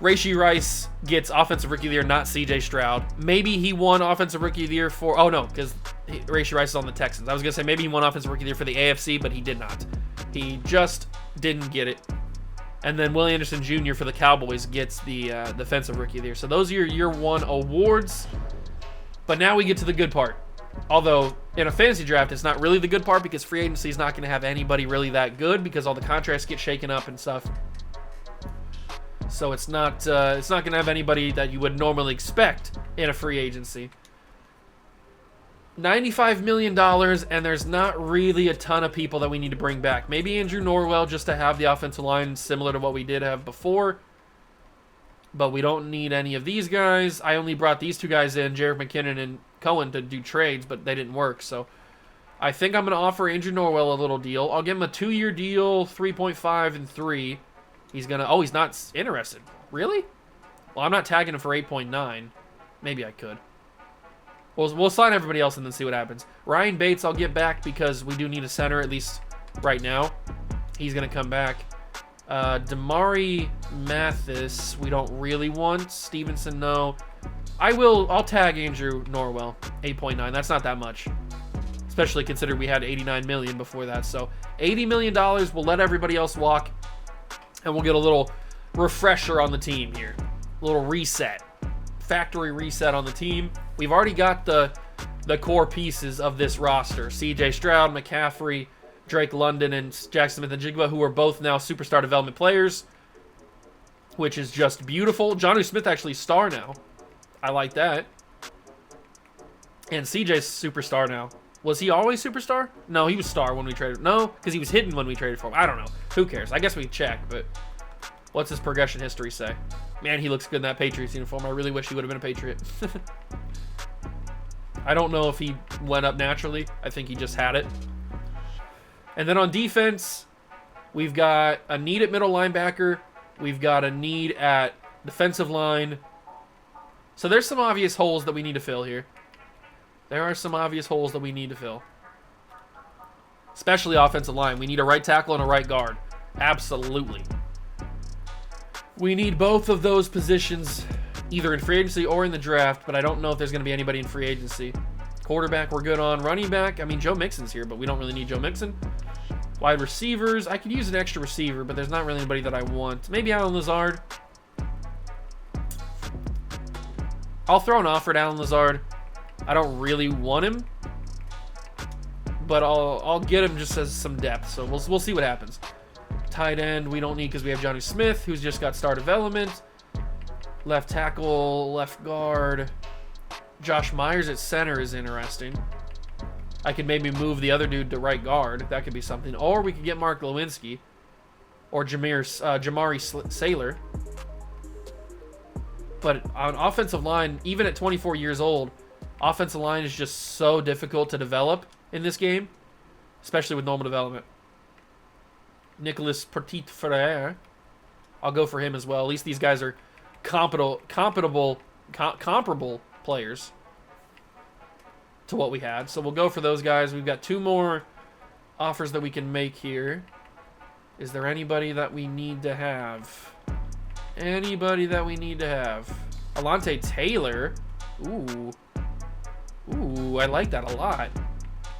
Rashee Rice gets Offensive Rookie of the Year, not C.J. Stroud. Maybe he won Offensive Rookie of the Year for... Oh, no, because Rashee Rice is on the Texans. I was going to say maybe he won Offensive Rookie of the Year for the AFC, but he did not. He just didn't get it. And then Willie Anderson Jr. for the Cowboys gets the Defensive Rookie of the Year. So those are your Year 1 awards. But now we get to the good part. Although, in a fantasy draft, it's not really the good part because free agency is not going to have anybody really that good because all the contracts get shaken up and stuff. So it's not going to have anybody that you would normally expect in a free agency. $95 million, and there's not really a ton of people that we need to bring back. Maybe Andrew Norwell just to have the offensive line similar to what we did have before. But we don't need any of these guys. I only brought these two guys in, Jerick McKinnon and Cohen, to do trades, but they didn't work. So I think I'm going to offer Andrew Norwell a little deal. I'll give him a 2-year deal, 3.5 and 3. He's going to... Oh, he's not interested. Really? Well, I'm not tagging him for 8.9. Maybe I could. We'll sign everybody else and then see what happens. Ryan Bates I'll get back because we do need a center, at least right now. He's going to come back. Damari Mathis, we don't really want. Stevenson, no. I'll tag Andrew Norwell, 8.9. That's not that much, especially considering we had $89 million before that. So $80 million, we'll let everybody else walk, and we'll get a little refresher on the team here. A little reset. Factory reset on the team. We've already got the core pieces of this roster. CJ Stroud, McCaffrey, Drake London and Jackson Smith-Njigba, who are both now superstar development players, which is just beautiful. Jonnu Smith actually star now. I like that. And CJ's superstar now. Was he always superstar? No, he was star when we traded. No, because he was hidden when we traded for him. I don't know. Who cares? I guess we can check, but what's his progression history say? Man, he looks good in that Patriots uniform. I really wish he would have been a Patriot. I don't know if he went up naturally. I think he just had it. And then on defense, we've got a need at middle linebacker. We've got a need at defensive line. So there's some obvious holes that we need to fill here. There are some obvious holes that we need to fill. Especially offensive line. We need a right tackle and a right guard. Absolutely. We need both of those positions either in free agency or in the draft, but I don't know if there's going to be anybody in free agency. Quarterback, we're good on. Running back, I mean, Joe Mixon's here, but we don't really need Joe Mixon. Wide receivers, I could use an extra receiver, but there's not really anybody that I want. Maybe Allen Lazard. I'll throw an offer at Allen Lazard. I don't really want him, but I'll get him just as some depth. So we'll see what happens. Tight end we don't need because we have Jonnu Smith, who's just got star development. Left tackle, left guard. Josh Myers at center is interesting. I could maybe move the other dude to right guard. That could be something. Or we could get Mark Lewinsky or Jamari Saylor. But on offensive line, even at 24 years old, offensive line is just so difficult to develop in this game, especially with normal development. Nicolas Petit-Frere, I'll go for him as well. At least these guys are comparable players to what we had. So we'll go for those guys. We've got two more offers that we can make here. Is there anybody that we need to have? Anybody that we need to have? Alontae Taylor. Ooh, I like that a lot.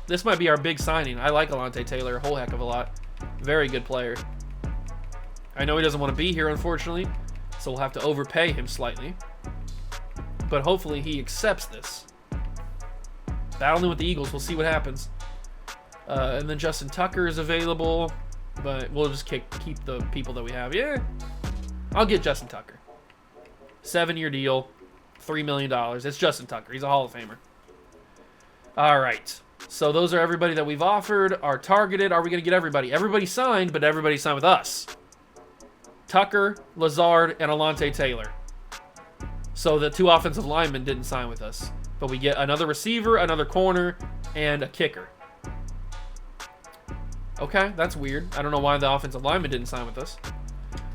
This might be our big signing. I like Alontae Taylor a whole heck of a lot. Very good player. I know he doesn't want to be here, unfortunately, so we'll have to overpay him slightly. But hopefully he accepts this. Battling with the Eagles. We'll see what happens. And then Justin Tucker is available, but we'll just keep the people that we have. Yeah, I'll get Justin Tucker. 7-year deal, $3 million. It's Justin Tucker. He's a Hall of Famer. All right. So those are everybody that we've offered, are targeted. Are we going to get everybody? Everybody signed, but everybody signed with us. Tucker, Lazard, and Alontae Taylor. So the two offensive linemen didn't sign with us. But we get another receiver, another corner, and a kicker. Okay, that's weird. I don't know why the offensive lineman didn't sign with us.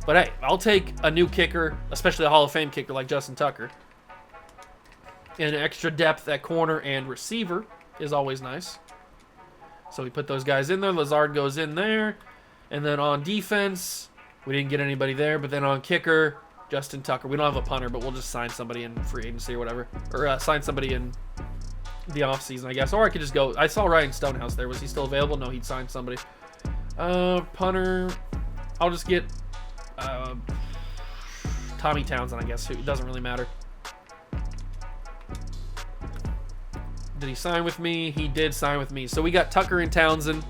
But hey, I'll take a new kicker, especially a Hall of Fame kicker like Justin Tucker. And extra depth at corner and receiver is always nice. So we put those guys in there. Lazard goes in there. And then on defense, we didn't get anybody there. But then on kicker, Justin Tucker. We don't have a punter, but we'll just sign somebody in free agency or whatever. Or sign somebody in the offseason, I guess. Or I could just go. I saw Ryan Stonehouse there. Was he still available? No, he'd signed somebody. Punter. I'll just get Tommy Townsend, I guess. It doesn't really matter. Did he sign with me? He did sign with me. So we got Tucker and Townsend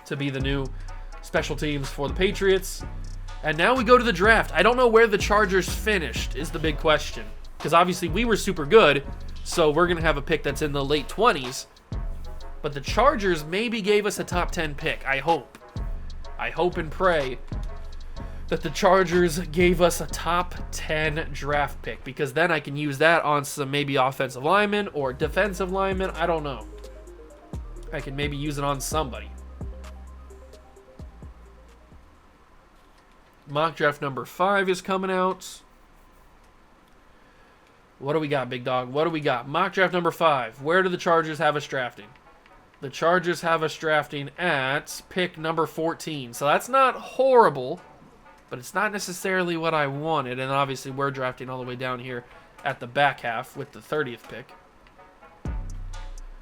to be the new special teams for the Patriots. And now we go to the draft. I don't know where the Chargers finished is the big question. Because obviously we were super good, so we're going to have a pick that's in the late 20s. But the Chargers maybe gave us a top 10 pick. I hope. I hope and pray that the Chargers gave us a top 10 draft pick, because then I can use that on some maybe offensive linemen or defensive linemen. I don't know. I can maybe use it on somebody. Mock draft number 5 is coming out. What do we got, big dog? What do we got? Mock draft number 5. Where do the Chargers have us drafting? The Chargers have us drafting at pick number 14. So that's not horrible, but it's not necessarily what I wanted. And obviously we're drafting all the way down here at the back half with the 30th pick.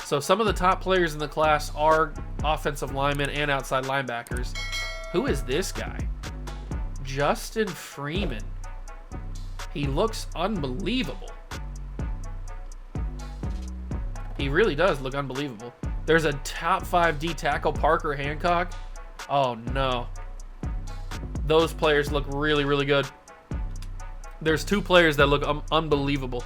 So some of the top players in the class are offensive linemen and outside linebackers. Who is this guy? Justin Freeman. He looks unbelievable. He really does look unbelievable. There's a top 5 D tackle, Parker Hancock. Oh, no. Those players look really, really good. There's 2 players that look unbelievable.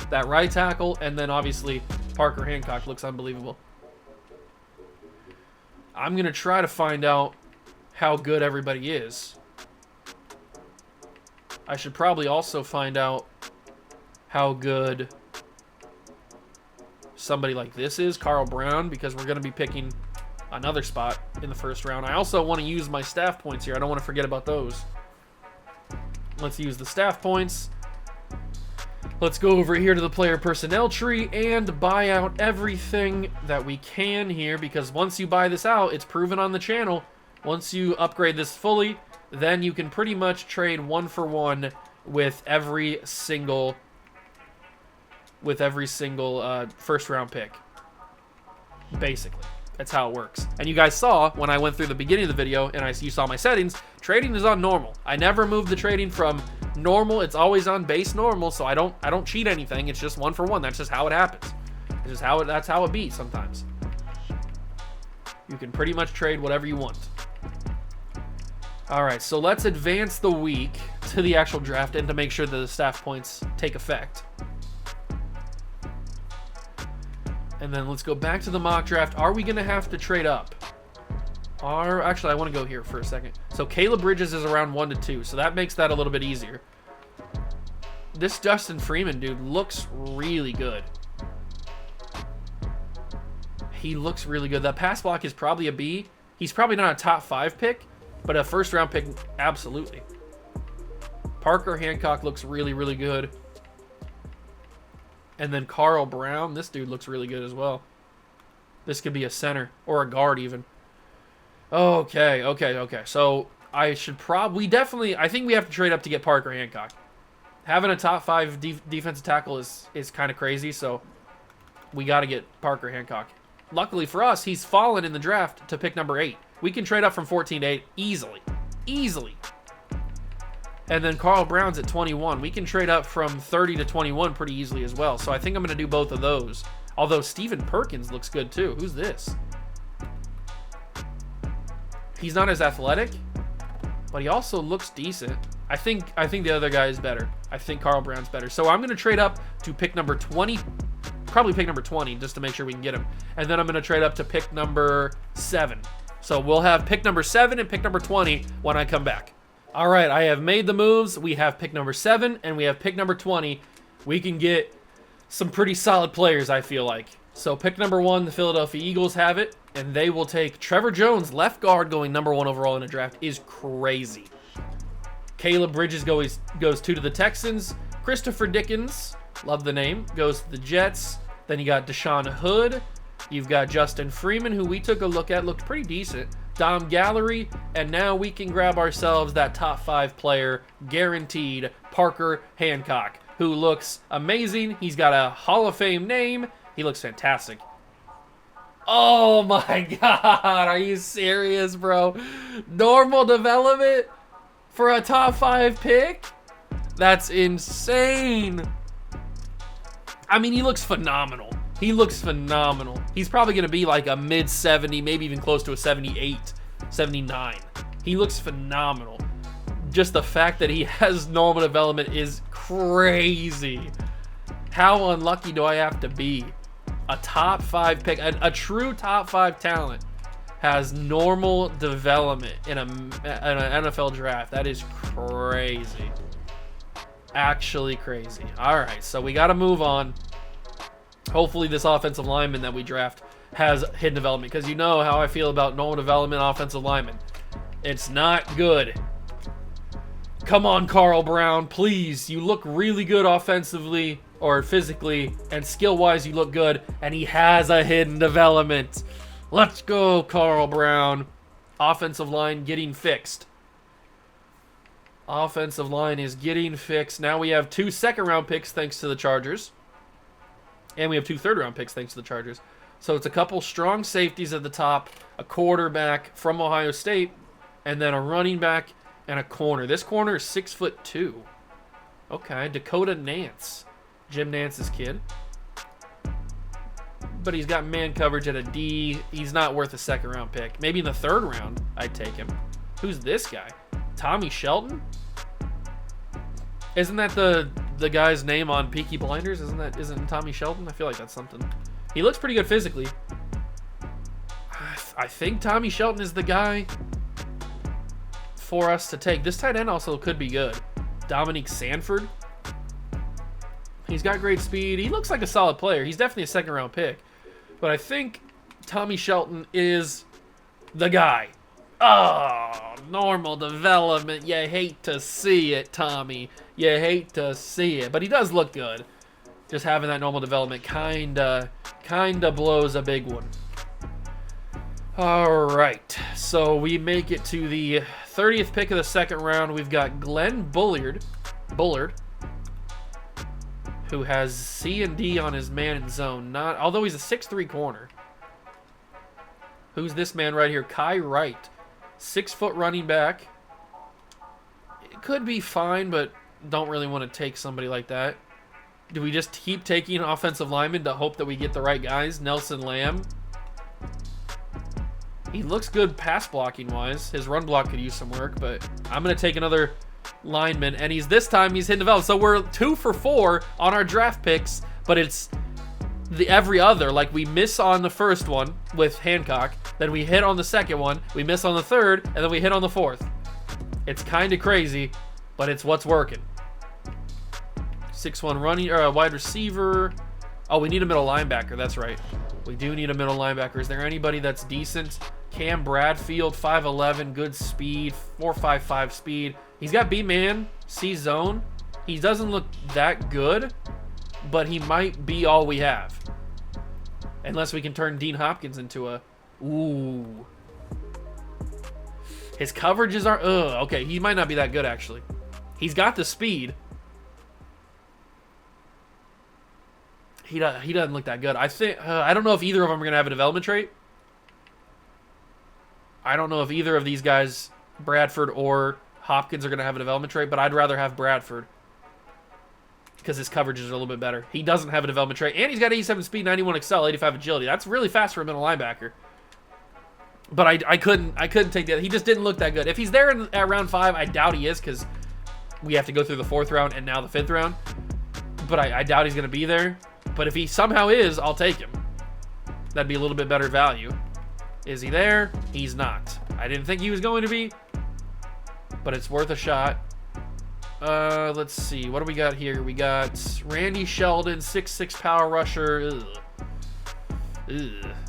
That right tackle, and then obviously Parker Hancock looks unbelievable. I'm going to try to find out how good everybody is. I should probably also find out how good somebody like this is, Carl Brown, because we're going to be picking another spot in the first round. I also want to use my staff points here. I don't want to forget about those. Let's use the staff points. Let's go over here to the player personnel tree and buy out everything that we can here, because once you buy this out, it's proven on the channel. Once you upgrade this fully, then you can pretty much trade 1-for-1 with every single first round pick. Basically, that's how it works. And you guys saw when I went through the beginning of the video and you saw my settings, trading is on normal. I never move the trading from normal. It's always on base normal, so I don't cheat anything. It's just 1-for-1. That's just how it happens. It's just that's how it be sometimes. You can pretty much trade whatever you want. All right, so let's advance the week to the actual draft and to make sure that the staff points take effect. And then let's go back to the mock draft. Are we going to have to trade up? Actually, I want to go here for a second. So Caleb Bridges is around 1 to 2, so that makes that a little bit easier. This Justin Freeman dude looks really good. He looks really good. That pass block is probably a B. He's probably not a top 5 pick, but a first round pick, absolutely. Parker Hancock looks really, really good. And then Carl Brown, this dude looks really good as well. This could be a center or a guard even. Okay. So I should probably, I think we have to trade up to get Parker Hancock. Having a top 5 defensive tackle is kind of crazy, so we got to get Parker Hancock. Luckily for us, he's fallen in the draft to pick number 8. We can trade up from 14 to 8 easily. Easily. And then Carl Brown's at 21. We can trade up from 30 to 21 pretty easily as well. So I think I'm going to do both of those. Although Stephen Perkins looks good too. Who's this? He's not as athletic, but he also looks decent. I think the other guy is better. I think Carl Brown's better. So I'm going to trade up to pick number 20. Probably pick number 20 just to make sure we can get him. And then I'm going to trade up to pick number 7. So we'll have pick number 7 and pick number 20 when I come back. All right, I have made the moves. We have pick number 7 and we have pick number 20. We can get some pretty solid players, I feel like. So pick number 1, the Philadelphia Eagles have it, and they will take Trevor Jones, left guard, going number 1 overall in the draft is crazy. Caleb Bridges goes 2 to the Texans. Christopher Dickens, love the name, goes to the Jets. Then you got Deshaun Hood. You've got Justin Freeman, who we took a look at, looked pretty decent. Dom Gallery, and now we can grab ourselves that top 5 player, guaranteed, Parker Hancock, who looks amazing. He's got a Hall of Fame name. He looks fantastic. Oh my God, are you serious, bro? Normal development for a top 5 pick? That's insane. I mean, he looks phenomenal. He looks phenomenal. He's probably going to be like a mid-70, maybe even close to a 78, 79. He looks phenomenal. Just the fact that he has normal development is crazy. How unlucky do I have to be? A top 5 pick, a true top 5 talent has normal development in an NFL draft. That is crazy. Actually crazy. All right, so we got to move on. Hopefully this offensive lineman that we draft has hidden development, because you know how I feel about normal development offensive linemen. It's not good. Come on, Carl Brown, please. You look really good offensively or physically, and skill-wise you look good, and he has a hidden development. Let's go, Carl Brown. Offensive line getting fixed. Offensive line is getting fixed. Now we have 2 second-round picks thanks to the Chargers. And we have 2 third-round picks thanks to the Chargers. So it's a couple strong safeties at the top, a quarterback from Ohio State, and then a running back and a corner. This corner is 6'2". Okay, Dakota Nance. Jim Nance's kid. but he's got man coverage at a D. He's not worth a second-round pick. Maybe in the third round, I'd take him. Who's this guy? Tommy Shelton? Isn't that the guy's name on Peaky Blinders? Isn't Tommy Shelton? I feel like that's something. He looks pretty good physically. I think Tommy Shelton is the guy for us to take. This tight end also could be good. Dominique Sanford. He's got great speed. He looks like a solid player. He's definitely a second-round pick. But I think Tommy Shelton is the guy. Oh, normal development. You hate to see it, Tommy. You hate to see it. But he does look good. Just having that normal development kinda blows a big one. All right. So we make it to the 30th pick of the second round. We've got Glenn Bullard, who has C and D on his man in zone. Although he's a 6'3" corner. Who's this man right here? Kai Wright. 6-foot running back. It could be fine, but don't really want to take somebody like that. Do we just keep taking offensive linemen to hope that we get the right guys? Nelson Lamb. He looks good pass blocking wise. His run block could use some work, but I'm going to take another lineman, and this time he's hitting develop. So we're 2 for 4 on our draft picks, but it's the every other. Like, we miss on the first one with Hancock, then we hit on the second one, we miss on the third, and then we hit on the fourth. It's kind of crazy, but it's what's working. 6'1" running or a wide receiver. Oh, we need a middle linebacker. That's right. We do need a middle linebacker. Is there anybody that's decent? Cam Bradfield, 5'11", good speed, 4.55 speed. He's got B-man, C-zone. He doesn't look that good, but he might be all we have. Unless we can turn Dean Hopkins into a... Ooh. His coverages are... okay, he might not be that good, actually. He's got the speed. He doesn't look that good. I don't know if either of them are going to have a development trait. I don't know if either of these guys, Bradford or Hopkins, are going to have a development trait, but I'd rather have Bradford because his coverages are a little bit better. He doesn't have a development trait, and he's got 87 speed, 91 excel, 85 agility. That's really fast for a middle linebacker. But I couldn't take that. He just didn't look that good. If he's there at round 5, I doubt he is because we have to go through the 4th round and now the 5th round. But I doubt he's going to be there. But if he somehow is, I'll take him. That'd be a little bit better value. Is he there? He's not. I didn't think he was going to be, but it's worth a shot. Let's see. What do we got here? We got Randy Sheldon, 6'6" power rusher.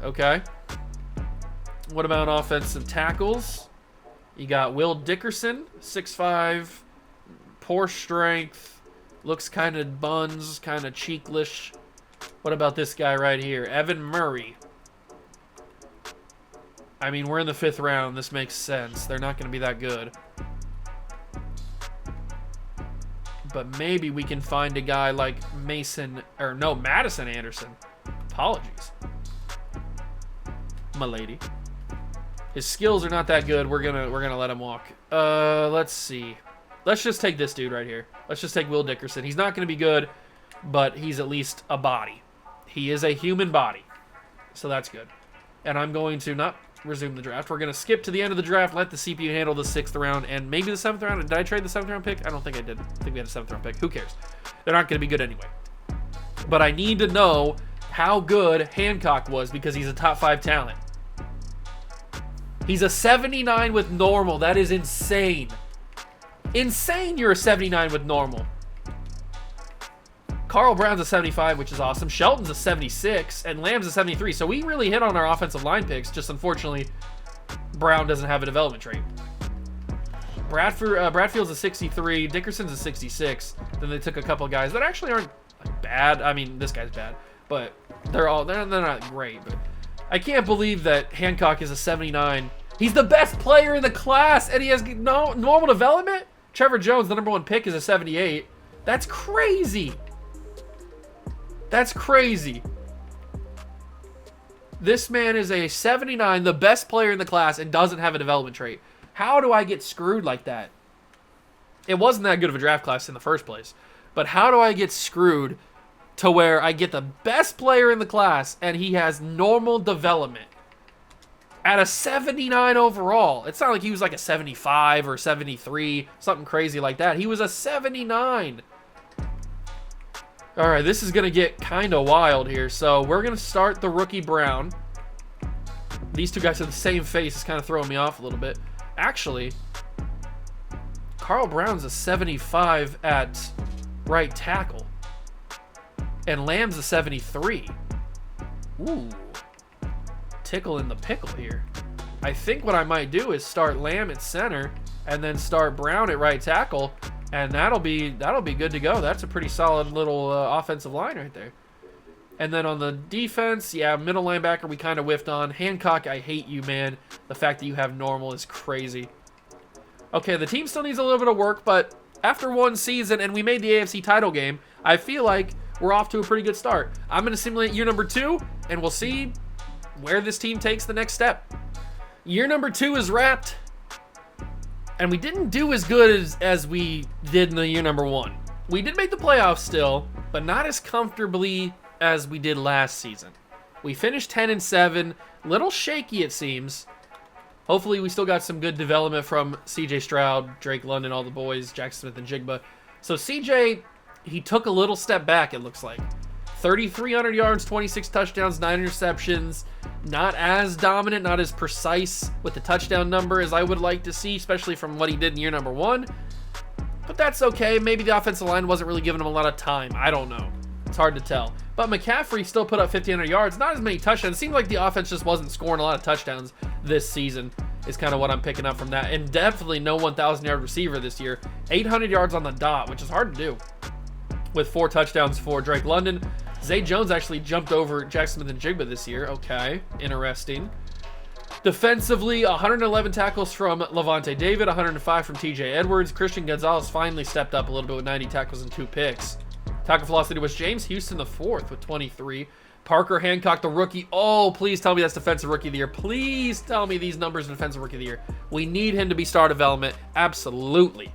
Okay. What about offensive tackles? You got Will Dickerson, 6'5", poor strength, looks kind of buns, kind of cheeklish. What about this guy right here? Evan Murray. I mean, we're in the 5th round. This makes sense. They're not going to be that good. But maybe we can find a guy like Madison Anderson. Apologies, my lady. His skills are not that good. We're gonna let him walk. Let's see. Let's just take this dude right here. Let's just take Will Dickerson. He's not going to be good, but he's at least a body. He is a human body, so that's good. And I'm going to not resume the draft. We're going to skip to the end of the draft, let the CPU handle the 6th round, and maybe the 7th round. Did I trade the 7th round pick? I don't think I did. I think we had a 7th round pick. Who cares? They're not going to be good anyway. But I need to know how good Hancock was because he's a top 5 talent. He's a 79 with normal. That is insane. Insane you're a 79 with normal. Carl Brown's a 75, which is awesome. Shelton's a 76, and Lamb's a 73. So we really hit on our offensive line picks. Just unfortunately, Brown doesn't have a development trait. Bradfield's a 63. Dickerson's a 66. Then they took a couple guys that actually aren't bad. I mean, this guy's bad, but they're not great. But I can't believe that Hancock is a 79. He's the best player in the class, and he has no normal development. Trevor Jones, the #1 pick, is a 78. That's crazy. That's crazy. This man is a 79, the best player in the class, and doesn't have a development trait. How do I get screwed like that? It wasn't that good of a draft class in the first place. But how do I get screwed to where I get the best player in the class and he has normal development at a 79 overall. It's not like he was like a 75 or 73, something crazy like that. He was a 79. All right, this is going to get kind of wild here. So we're going to start the rookie Brown. These two guys have the same face. It's kind of throwing me off a little bit. Actually, Carl Brown's a 75 at right tackle. And Lamb's a 73. Ooh. Tickle in the pickle here. I think what I might do is start Lamb at center and then start Brown at right tackle, and that'll be good to go. That's a pretty solid little offensive line right there. And then on the defense, yeah, middle linebacker we kind of whiffed on. Hancock, I hate you, man. The fact that you have normal is crazy. Okay, the team still needs a little bit of work, but after one season and we made the AFC title game, I feel like we're off to a pretty good start. I'm going to simulate year number 2, and we'll see where this team takes the next step. Year number 2 is wrapped, and we didn't do as good as we did in the year number 1. We did make the playoffs still, but not as comfortably as we did last season. We finished 10-7, little shaky it seems. Hopefully we still got some good development from CJ Stroud, Drake London, all the boys, Jackson Smith and Jigba. So CJ, he took a little step back, it looks like. 3,300 yards, 26 touchdowns, 9 interceptions. Not as dominant, not as precise with the touchdown number as I would like to see, especially from what he did in year number 1. But that's okay. Maybe the offensive line wasn't really giving him a lot of time. I don't know. It's hard to tell. But McCaffrey still put up 1,500 yards. Not as many touchdowns. It seemed like the offense just wasn't scoring a lot of touchdowns this season is kind of what I'm picking up from that. And definitely no 1,000-yard receiver this year. 800 yards on the dot, which is hard to do. With 4 touchdowns for Drake London. Zay Jones actually jumped over Jackson Smith and Jigba this year. Okay, interesting. Defensively, 111 tackles from Levante David, 105 from TJ Edwards. Christian Gonzalez finally stepped up a little bit with 90 tackles and 2 picks. Tackle velocity was James Houston the 4th with 23. Parker Hancock, the rookie. Oh, please tell me that's Defensive Rookie of the Year. Please tell me these numbers are Defensive Rookie of the Year. We need him to be star development. Absolutely.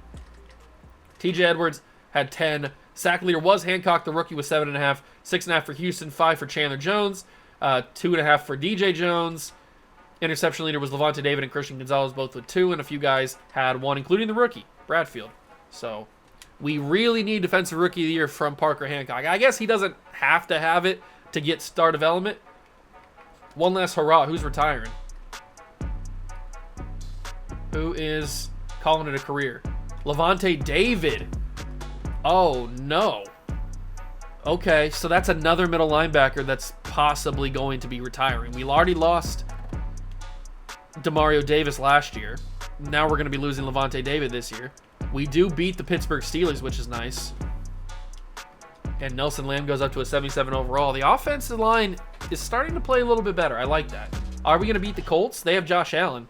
TJ Edwards had 10. Sack leader was Hancock, the rookie, with 7.5. 6.5 for Houston, 5 for Chandler Jones, 2.5 for DJ Jones. Interception leader was Levante David and Christian Gonzalez, both with 2, and a few guys had 1, including the rookie, Bradfield. So we really need Defensive Rookie of the Year from Parker Hancock. I guess he doesn't have to have it to get star development. One last hurrah. Who's retiring? Who is calling it a career? Levante David. Oh, no. Okay, so that's another middle linebacker that's possibly going to be retiring. We already lost Demario Davis last year. Now we're going to be losing Levante David this year. We do beat the Pittsburgh Steelers, which is nice. And Nelson Lamb goes up to a 77 overall. The offensive line is starting to play a little bit better. I like that. Are we going to beat the Colts? They have Josh Allen.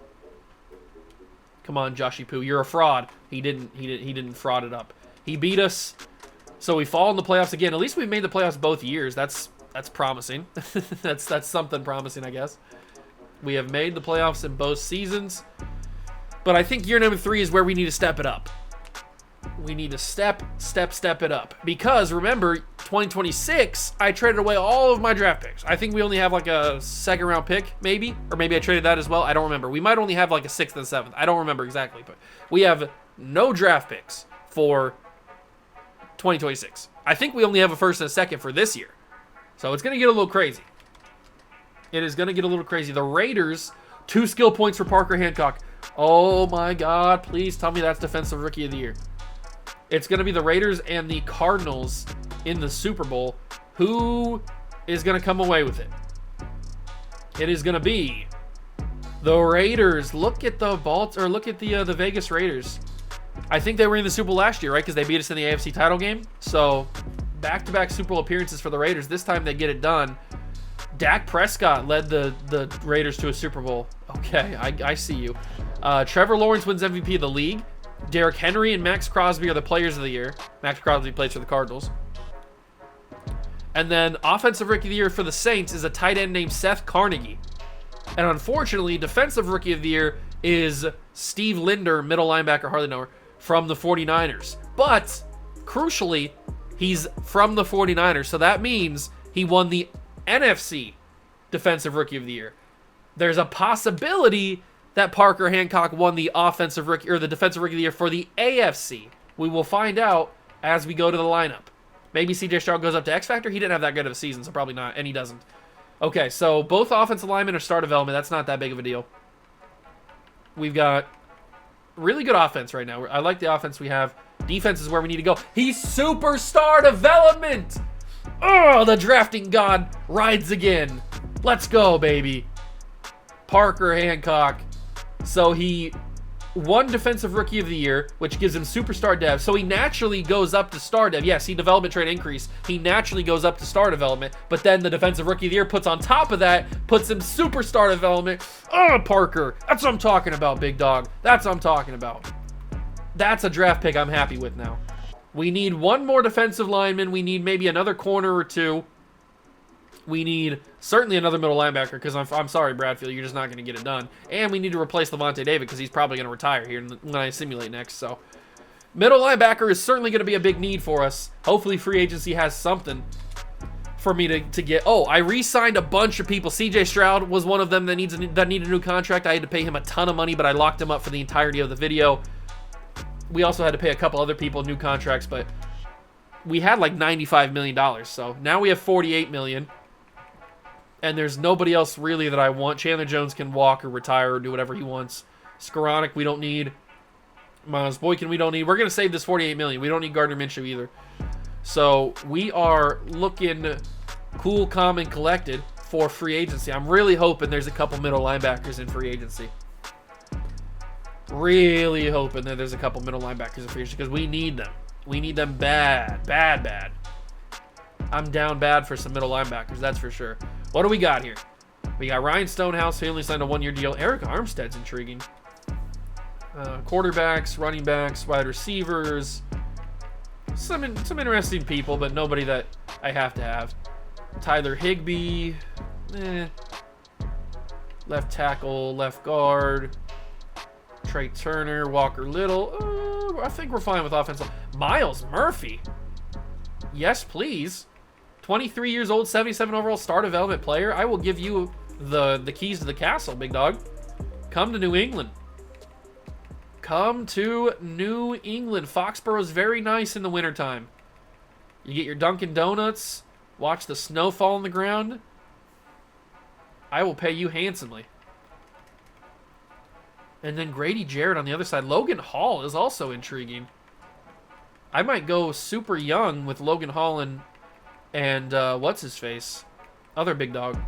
Come on, Joshy Poo. You're a fraud. He didn't fraud it up. He beat us, so we fall in the playoffs again. At least we've made the playoffs both years. That's promising. that's something promising, I guess. We have made the playoffs in both seasons. But I think year number 3 is where we need to step it up. We need to step it up. Because, remember, 2026, I traded away all of my draft picks. I think we only have like a 2nd round pick, maybe. Or maybe I traded that as well. I don't remember. We might only have like a 6th and 7th. I don't remember exactly. But we have no draft picks for 2026. I think we only have a 1st and a 2nd for this year. So it's going to get a little crazy. It is going to get a little crazy. The Raiders, 2 skill points for Parker Hancock. Oh my God, please tell me that's Defensive Rookie of the Year. It's going to be the Raiders and the Cardinals in the Super Bowl. Who is going to come away with it? It is going to be the Raiders. Look at the the Vegas Raiders. I think they were in the Super Bowl last year, right? Because they beat us in the AFC title game. So, back-to-back Super Bowl appearances for the Raiders. This time they get it done. Dak Prescott led the Raiders to a Super Bowl. Okay, I see you. Trevor Lawrence wins MVP of the league. Derrick Henry and Max Crosby are the players of the year. Max Crosby plays for the Cardinals. And then Offensive Rookie of the Year for the Saints is a tight end named Seth Carnegie. And unfortunately, Defensive Rookie of the Year is Steve Linder, middle linebacker, hardly know her, from the 49ers. But, crucially, He's from the 49ers, so that means he won the NFC Defensive Rookie of the Year. There's a possibility that Parker Hancock won the offensive rookie or the defensive rookie of the year for the AFC. We will find out as we go to the lineup. Maybe CJ Stroud goes up to X Factor. He didn't have that good of a season, so probably not, and he doesn't. Okay, so both offensive linemen are star development. That's not that big of a deal. We've got really good offense right now. I like the offense we have. Defense is where we need to go. He's superstar development. Oh, the drafting god rides again. Let's go, baby. Parker Hancock. So he won Defensive Rookie of the Year, which gives him Superstar Dev. So he naturally goes up to Star Dev. Yes, he development trait increase. He naturally goes up to Star Development. But then the Defensive Rookie of the Year puts on top of that, puts him Superstar Development. Oh, Parker. That's what I'm talking about, big dog. That's what I'm talking about. That's a draft pick I'm happy with now. We need one more defensive lineman. We need maybe another corner or two. We need certainly another middle linebacker because I'm sorry, Bradfield, you're just not going to get it done. And we need to replace Levante David because he's probably going to retire here when I simulate next. So middle linebacker is certainly going to be a big need for us. Hopefully free agency has something for me to get. Oh, I re-signed a bunch of people. CJ Stroud was one of them that needed a new contract. I had to pay him a ton of money, but I locked him up for the entirety of the video. We also had to pay a couple other people new contracts, but we had like $95 million. So now we have $48 million. And there's nobody else really that I want. Chandler Jones can walk or retire or do whatever he wants. Skoranek we don't need. Miles Boykin we don't need. We're going to save this $48 million. We don't need Gardner Minshew either. So we are looking cool, calm, and collected for free agency. I'm really hoping there's a couple middle linebackers in free agency. Really hoping that there's a couple middle linebackers in free agency because we need them. We need them bad. Bad, bad. I'm down bad for some middle linebackers, that's for sure. What do we got here? We got Ryan Stonehouse, who only signed a one-year deal. Eric Armstead's intriguing. Quarterbacks, running backs, wide receivers. Some interesting people, but nobody that I have to have. Tyler Higbee. Left tackle, left guard. Trey Turner, Walker Little. I think we're fine with offensive. Miles Murphy. Yes, please. 23 years old, 77 overall star development player. I will give you the keys to the castle, big dog. Come to New England. Come to New England. Foxborough's very nice in the wintertime. You get your Dunkin' Donuts, watch the snow fall on the ground. I will pay you handsomely. And then Grady Jarrett on the other side. Logan Hall is also intriguing. I might go super young with Logan Hall and what's his face? Other big dog.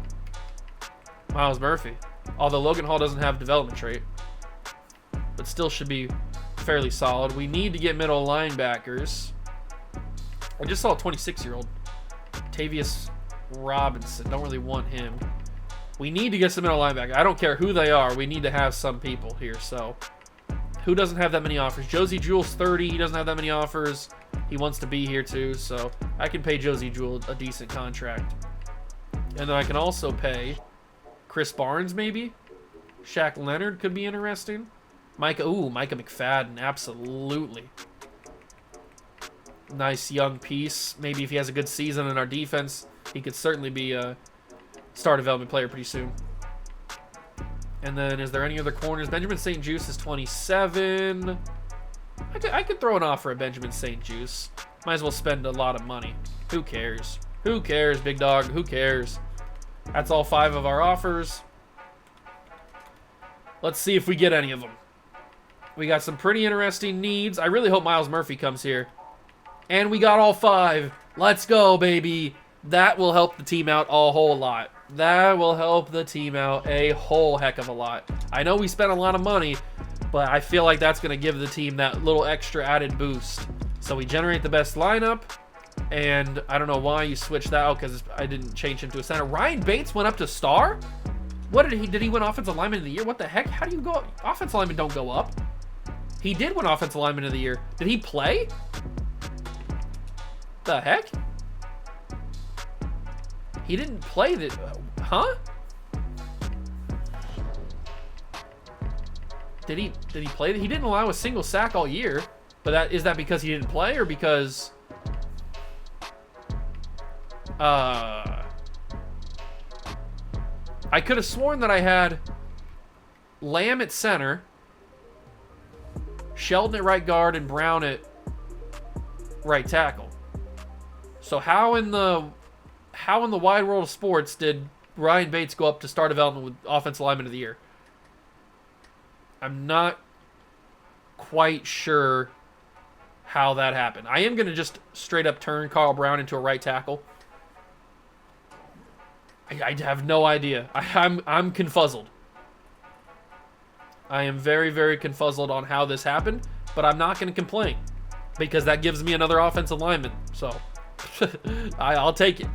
Miles Murphy. Although Logan Hall doesn't have development trait. But still should be fairly solid. We need to get middle linebackers. I just saw a 26-year-old. Tavius Robinson. Don't really want him. We need to get some middle linebackers. I don't care who they are. We need to have some people here. So, who doesn't have that many offers? Josie Jewell's 30. He doesn't have that many offers. He wants to be here too. So, I can pay Josie Jewell a decent contract. And then I can also pay Chris Barnes maybe. Shaq Leonard could be interesting. Micah McFadden. Absolutely. Nice young piece. Maybe if he has a good season in our defense, he could certainly be a star development player pretty soon. And then, is there any other corners? Benjamin St. Juice is 27. I could throw an offer at Benjamin St. Juice. Might as well spend a lot of money. Who cares? Who cares, big dog? Who cares? That's all 5 of our offers. Let's see if we get any of them. We got some pretty interesting needs. I really hope Miles Murphy comes here. And we got all 5. Let's go, baby. That will help the team out a whole lot. That will help the team out a whole heck of a lot. I know we spent a lot of money, but I feel like that's going to give the team that little extra added boost. So we generate the best lineup, and I don't know why you switched that out because I didn't change him to a center. Ryan Bates went up to star? What did he win offensive lineman of the year? What the heck? How do you go? Offensive linemen don't go up. He did win offensive lineman of the year. Did he play? The heck? He didn't play the... Huh? Did he play? He didn't allow a single sack all year. But is that because he didn't play or because... I could have sworn that I had Lamb at center, Sheldon at right guard, and Brown at right tackle. So how in the wide world of sports did Ryan Bates go up to star development with offensive lineman of the year? I'm not quite sure how that happened. I am going to just straight up turn Carl Brown into a right tackle. I have no idea. I'm confuzzled. I am very, very confuzzled on how this happened, but I'm not going to complain because that gives me another offensive lineman. So I'll take it.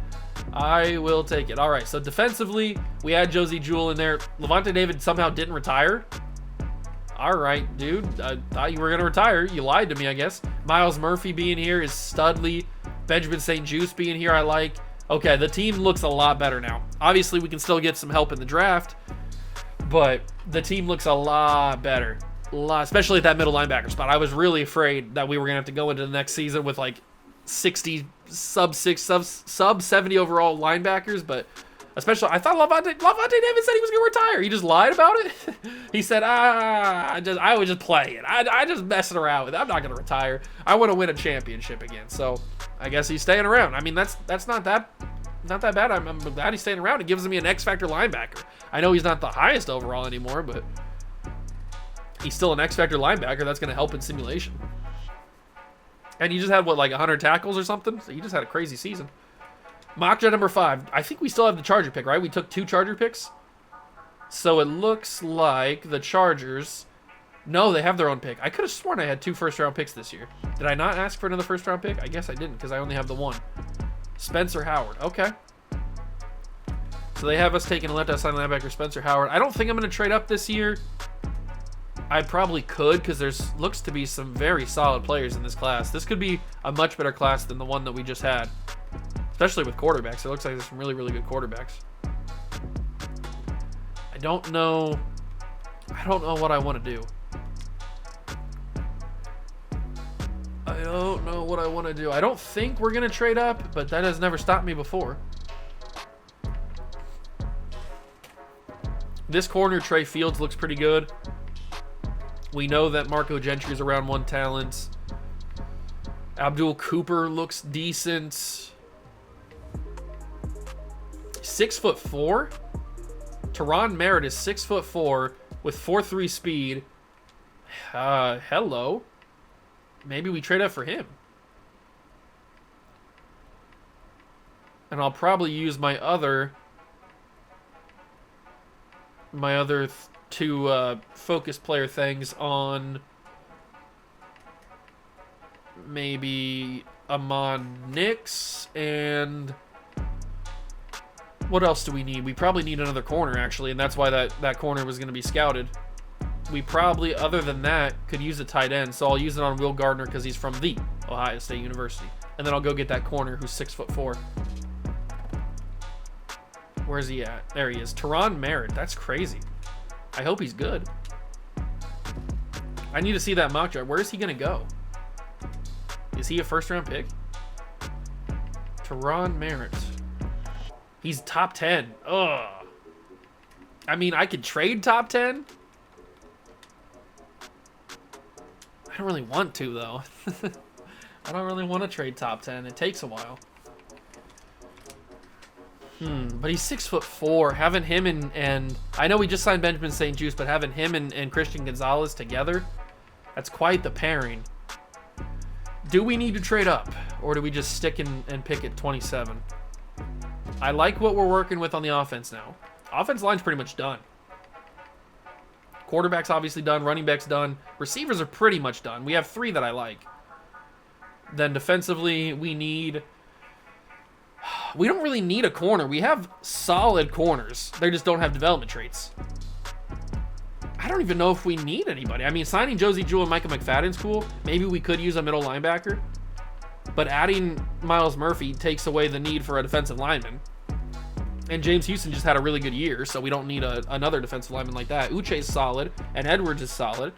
I will take it. All right, so defensively, we had Josie Jewell in there. Levante David somehow didn't retire. All right, dude. I thought you were going to retire. You lied to me, I guess. Miles Murphy being here is Studley. Benjamin St. Juste being here, I like. Okay, the team looks a lot better now. Obviously, we can still get some help in the draft, but the team looks a lot better. Especially at that middle linebacker spot. I was really afraid that we were going to have to go into the next season with like 60, sub 70 overall linebackers, but especially, I thought Levante David said he was going to retire. He just lied about it. He said, I was just playing. I just messing around with it. I'm not going to retire. I want to win a championship again. So I guess he's staying around. I mean, that's not that bad. I'm glad he's staying around. It gives me an X-Factor linebacker. I know he's not the highest overall anymore, but he's still an X-Factor linebacker. That's going to help in simulation. And he just had, like 100 tackles or something? So he just had a crazy season. Mock draft number 5. I think we still have the Charger pick, right? We took 2 Charger picks. So it looks like the Chargers... No, they have their own pick. I could have sworn I had 2 first-round picks this year. Did I not ask for another first-round pick? I guess I didn't because I only have the 1. Spencer Howard. Okay. So they have us taking a left outside linebacker, Spencer Howard. I don't think I'm going to trade up this year. I probably could because there's looks to be some very solid players in this class. This could be a much better class than the one that we just had. Especially with quarterbacks. It looks like there's some really, really good quarterbacks. I don't know what I want to do. I don't know what I want to do. I don't think we're going to trade up, but that has never stopped me before. This corner, Trey Fields, looks pretty good. We know that Marco Gentry is around 1 talent. Abdul Cooper looks decent. 6'4". Teron Merritt is 6'4" with 4.3 speed. Hello. Maybe we trade up for him. And I'll probably use my other 2 focus player things on maybe Amon Nix and what else do we need? We probably need another corner actually, and that's why that corner was going to be scouted. We probably, other than that, could use a tight end, so I'll use it on Will Gardner because he's from the Ohio State University. And then I'll go get that corner who's 6'4". Where's he at? There he is. Teron Merritt. That's crazy. I hope he's good. I need to see that mock draft. Where is he going to go? Is he a first-round pick? Teron Merritt. He's top 10. Ugh. I mean, I could trade top 10. I don't really want to, though. I don't really want to trade top 10. It takes a while. But he's 6'4". Having him and I know we just signed Benjamin St. Juste, but having him and Christian Gonzalez together, that's quite the pairing. Do we need to trade up, or do we just stick and pick at 27? I like what we're working with on the offense now. Offense line's pretty much done. Quarterback's obviously done. Running back's done. Receivers are pretty much done. We have 3 that I like. Then defensively, we don't really need a corner. We have solid corners. They just don't have development traits. I don't even know if we need anybody. I mean, signing Josie Jewell and Micah McFadden's cool. Maybe we could use a middle linebacker. But adding Miles Murphy takes away the need for a defensive lineman. And James Houston just had a really good year, so we don't need another defensive lineman like that. Uche's solid, and Edwards is solid.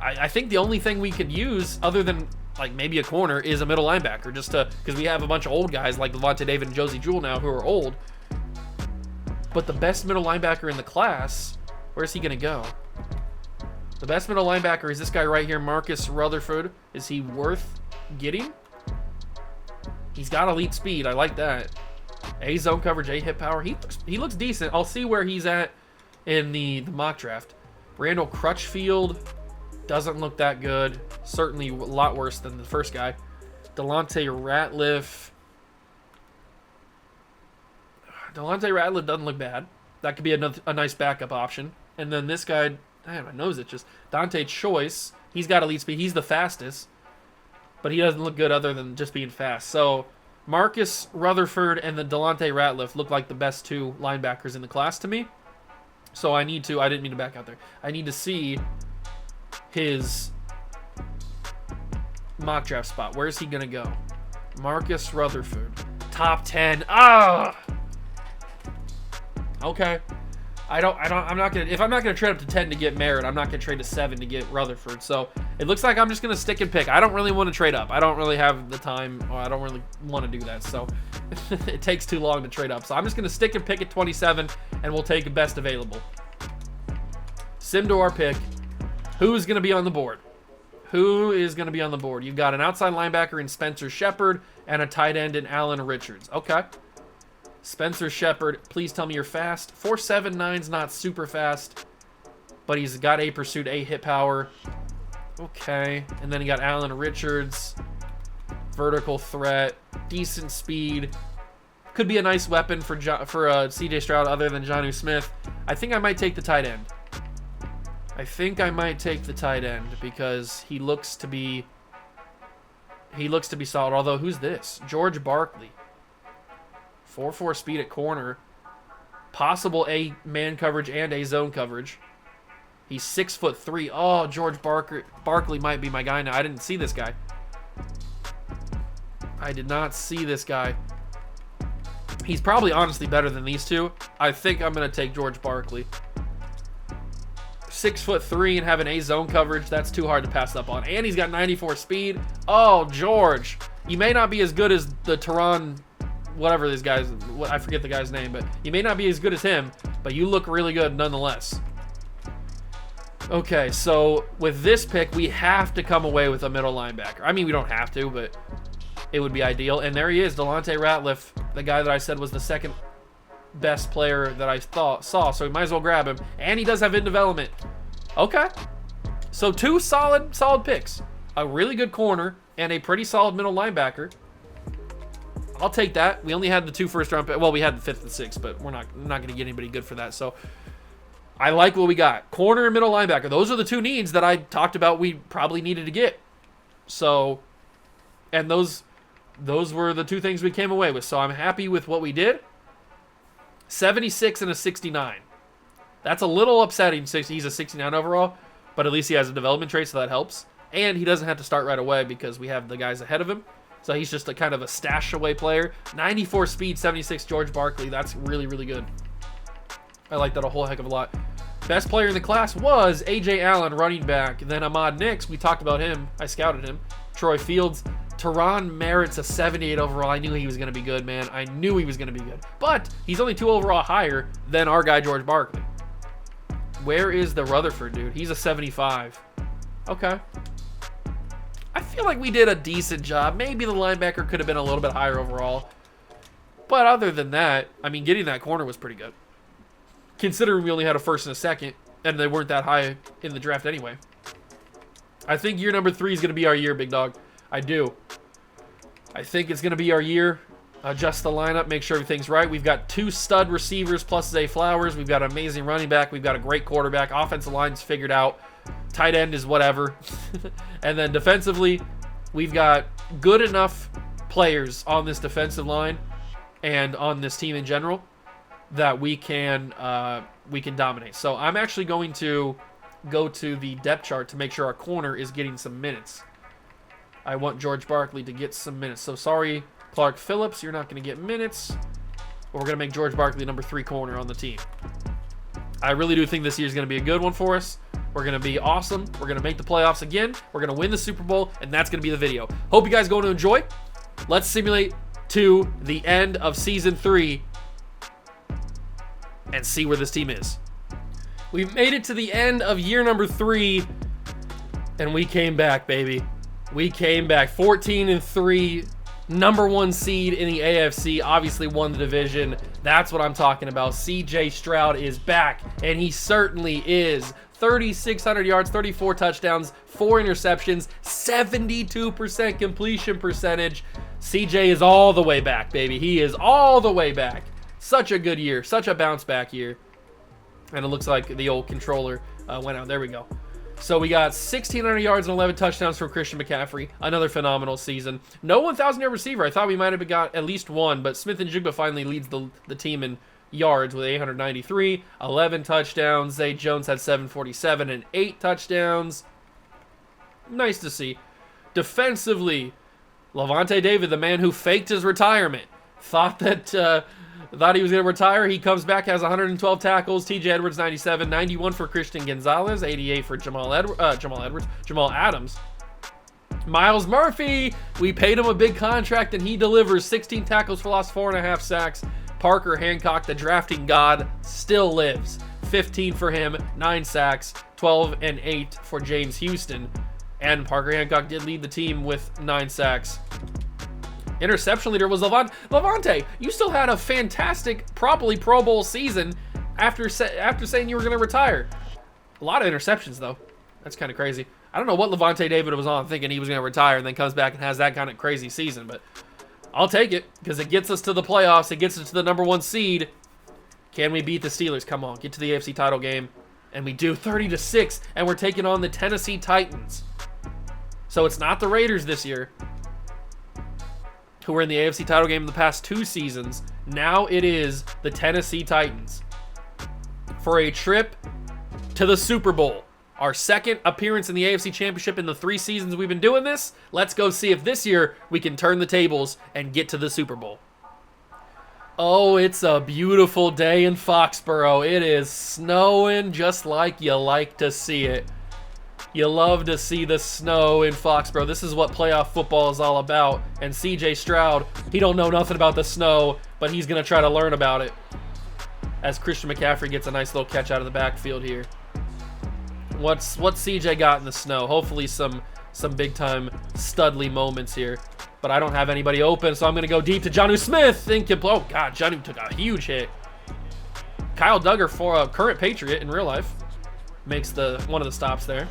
I think the only thing we could use, other than like maybe a corner, is a middle linebacker, just to, because we have a bunch of old guys like Levante David and Josie Jewell now who are old. But the best middle linebacker in the class, where's he gonna go? The best middle linebacker is this guy right here, Marcus Rutherford. Is he worth getting? He's got elite speed. I like that. A zone coverage, A hit power. He looks decent. I'll see where he's at in the mock draft. Randall Crutchfield doesn't look that good. Certainly a lot worse than the first guy. Delonte Ratliff. Delonte Ratliff doesn't look bad. That could be a nice backup option. And then this guy, my nose itches. Dante Choice. He's got elite speed. He's the fastest. But he doesn't look good other than just being fast. So Marcus Rutherford and the Delonte Ratliff look like the best two linebackers in the class to me. So I didn't mean to back out there. I need to see his mock draft spot. Where's he going to go? Marcus Rutherford. Top 10. Ah! Okay. I'm not gonna, if I'm not gonna trade up to 10 to get Merritt, I'm not gonna trade to 7 to get Rutherford. So it looks like I'm just gonna stick and pick. I don't really want to trade up. I don't really have the time, or I don't really want to do that. So it takes too long to trade up. So I'm just gonna stick and pick at 27, and we'll take the best available. Sim to our pick. Who's gonna be on the board? Who is gonna be on the board? You've got an outside linebacker in Spencer Shepard and a tight end in Alan Richards. Okay. Spencer Shepard, please tell me you're fast. 4.79's not super fast, but he's got A pursuit, A hit power. Okay, and then you got Alan Richards, vertical threat, decent speed. Could be a nice weapon for C.J. Stroud other than Jonnu Smith. I think I might take the tight end. Because he looks to be solid. Although, who's this? George Barkley. 4.4 speed at corner. Possible A man coverage and A zone coverage. He's 6'3". Oh, George Barkley might be my guy now. I didn't see this guy. I did not see this guy. He's probably honestly better than these two. I think I'm going to take George Barkley. 6'3" and having A zone coverage, that's too hard to pass up on. And he's got 94 speed. Oh, George. You may not be as good as the Tehran, whatever these guys, I forget the guy's name, but you may not be as good as him, but you look really good nonetheless. Okay, so with this pick, we have to come away with a middle linebacker. I mean, we don't have to, but it would be ideal. And there he is, Delonte Ratliff, the guy that I said was the second best player that I saw, so we might as well grab him. And he does have in development. Okay. So two solid picks. A really good corner and a pretty solid middle linebacker. I'll take that. We only had the 2 first-round picks. Well, we had the 5th and 6th, but we're not going to get anybody good for that. So I like what we got. Corner and middle linebacker. Those are the two needs that I talked about we probably needed to get. So, and those were the two things we came away with. So I'm happy with what we did. 76 and a 69. That's a little upsetting. He's a 69 overall, but at least he has a development trait, so that helps. And he doesn't have to start right away because we have the guys ahead of him. So he's just a kind of a stash away player. 94 speed, 76 George Barkley. That's really, really good. I like that a whole heck of a lot. Best player in the class was A.J. Allen, running back. Then Ahmad Nix, we talked about him. I scouted him. Troy Fields. Tehran Merritt's a 78 overall. I knew he was going to be good, man. I knew he was going to be good. But he's only 2 overall higher than our guy, George Barkley. Where is the Rutherford dude? He's a 75. Okay. I feel like we did a decent job. Maybe the linebacker could have been a little bit higher overall. But other than that, I mean, getting that corner was pretty good. Considering we only had a 1st and a 2nd, and they weren't that high in the draft anyway. I think year number 3 is going to be our year, big dog. I do. I think it's going to be our year. Adjust the lineup, make sure everything's right. We've got 2 stud receivers plus Zay Flowers. We've got an amazing running back. We've got a great quarterback. Offensive line's figured out. Tight end is whatever. And then defensively, we've got good enough players on this defensive line and on this team in general that we can dominate. So I'm actually going to go to the depth chart to make sure our corner is getting some minutes. I want George Barkley to get some minutes. So sorry, Clark Phillips, you're not going to get minutes. But we're going to make George Barkley number 3 corner on the team. I really do think this year is going to be a good one for us. We're going to be awesome. We're going to make the playoffs again. We're going to win the Super Bowl, and that's going to be the video. Hope you guys go to enjoy. Let's simulate to the end of Season 3 and see where this team is. We've made it to the end of year number 3, and we came back, baby. We came back 14-3, number 1 seed in the AFC, obviously won the division. That's what I'm talking about. CJ Stroud is back, and he certainly is. 3,600 yards, 34 touchdowns, 4 interceptions, 72% completion percentage. CJ is all the way back, baby. He is all the way back. Such a good year, such a bounce back year. And it looks like the old controller went out. There we go. So we got 1,600 yards and 11 touchdowns from Christian McCaffrey. Another phenomenal season. No 1,000-yard receiver. I thought we might have got at least one, but Smith-Njigba finally leads the team in yards with 893, 11 touchdowns. Zay Jones had 747 and 8 touchdowns. Nice to see. Defensively, Lavonte David, the man who faked his retirement, thought he was going to retire. He comes back, has 112 tackles. TJ Edwards, 97. 91 for Christian Gonzalez. 88 for Jamal Adams. Miles Murphy, we paid him a big contract, and he delivers. 16 tackles for loss, 4.5 sacks. Parker Hancock, the drafting god, still lives. 15 for him, 9 sacks. 12 and 8 for James Houston. And Parker Hancock did lead the team with 9 sacks. Interception leader was Lavonte. You still had a fantastic, probably Pro Bowl season after saying you were going to retire. A lot of interceptions, though. That's kind of crazy. I don't know what Lavonte David was on thinking he was going to retire and then comes back and has that kind of crazy season, but I'll take it because it gets us to the playoffs. It gets us to the number 1 seed. Can we beat the Steelers? Come on, get to the AFC title game. And we do 30-6, and we're taking on the Tennessee Titans. So it's not the Raiders this year, who were in the AFC title game in the past 2 seasons. Now it is the Tennessee Titans for a trip to the Super Bowl. Our second appearance in the AFC Championship in the 3 seasons we've been doing this. Let's go see if this year we can turn the tables and get to the Super Bowl. Oh, it's a beautiful day in Foxborough. It is snowing just like you like to see it. You love to see the snow in Foxborough. This is what playoff football is all about. And CJ Stroud, he don't know nothing about the snow, but he's going to try to learn about it. As Christian McCaffrey gets a nice little catch out of the backfield here. What's CJ got in the snow? Hopefully some big-time Studley moments here. But I don't have anybody open, so I'm going to go deep to Jonnu Smith. Oh, God, Jonnu took a huge hit. Kyle Duggar, for a current Patriot in real life, makes one of the stops there.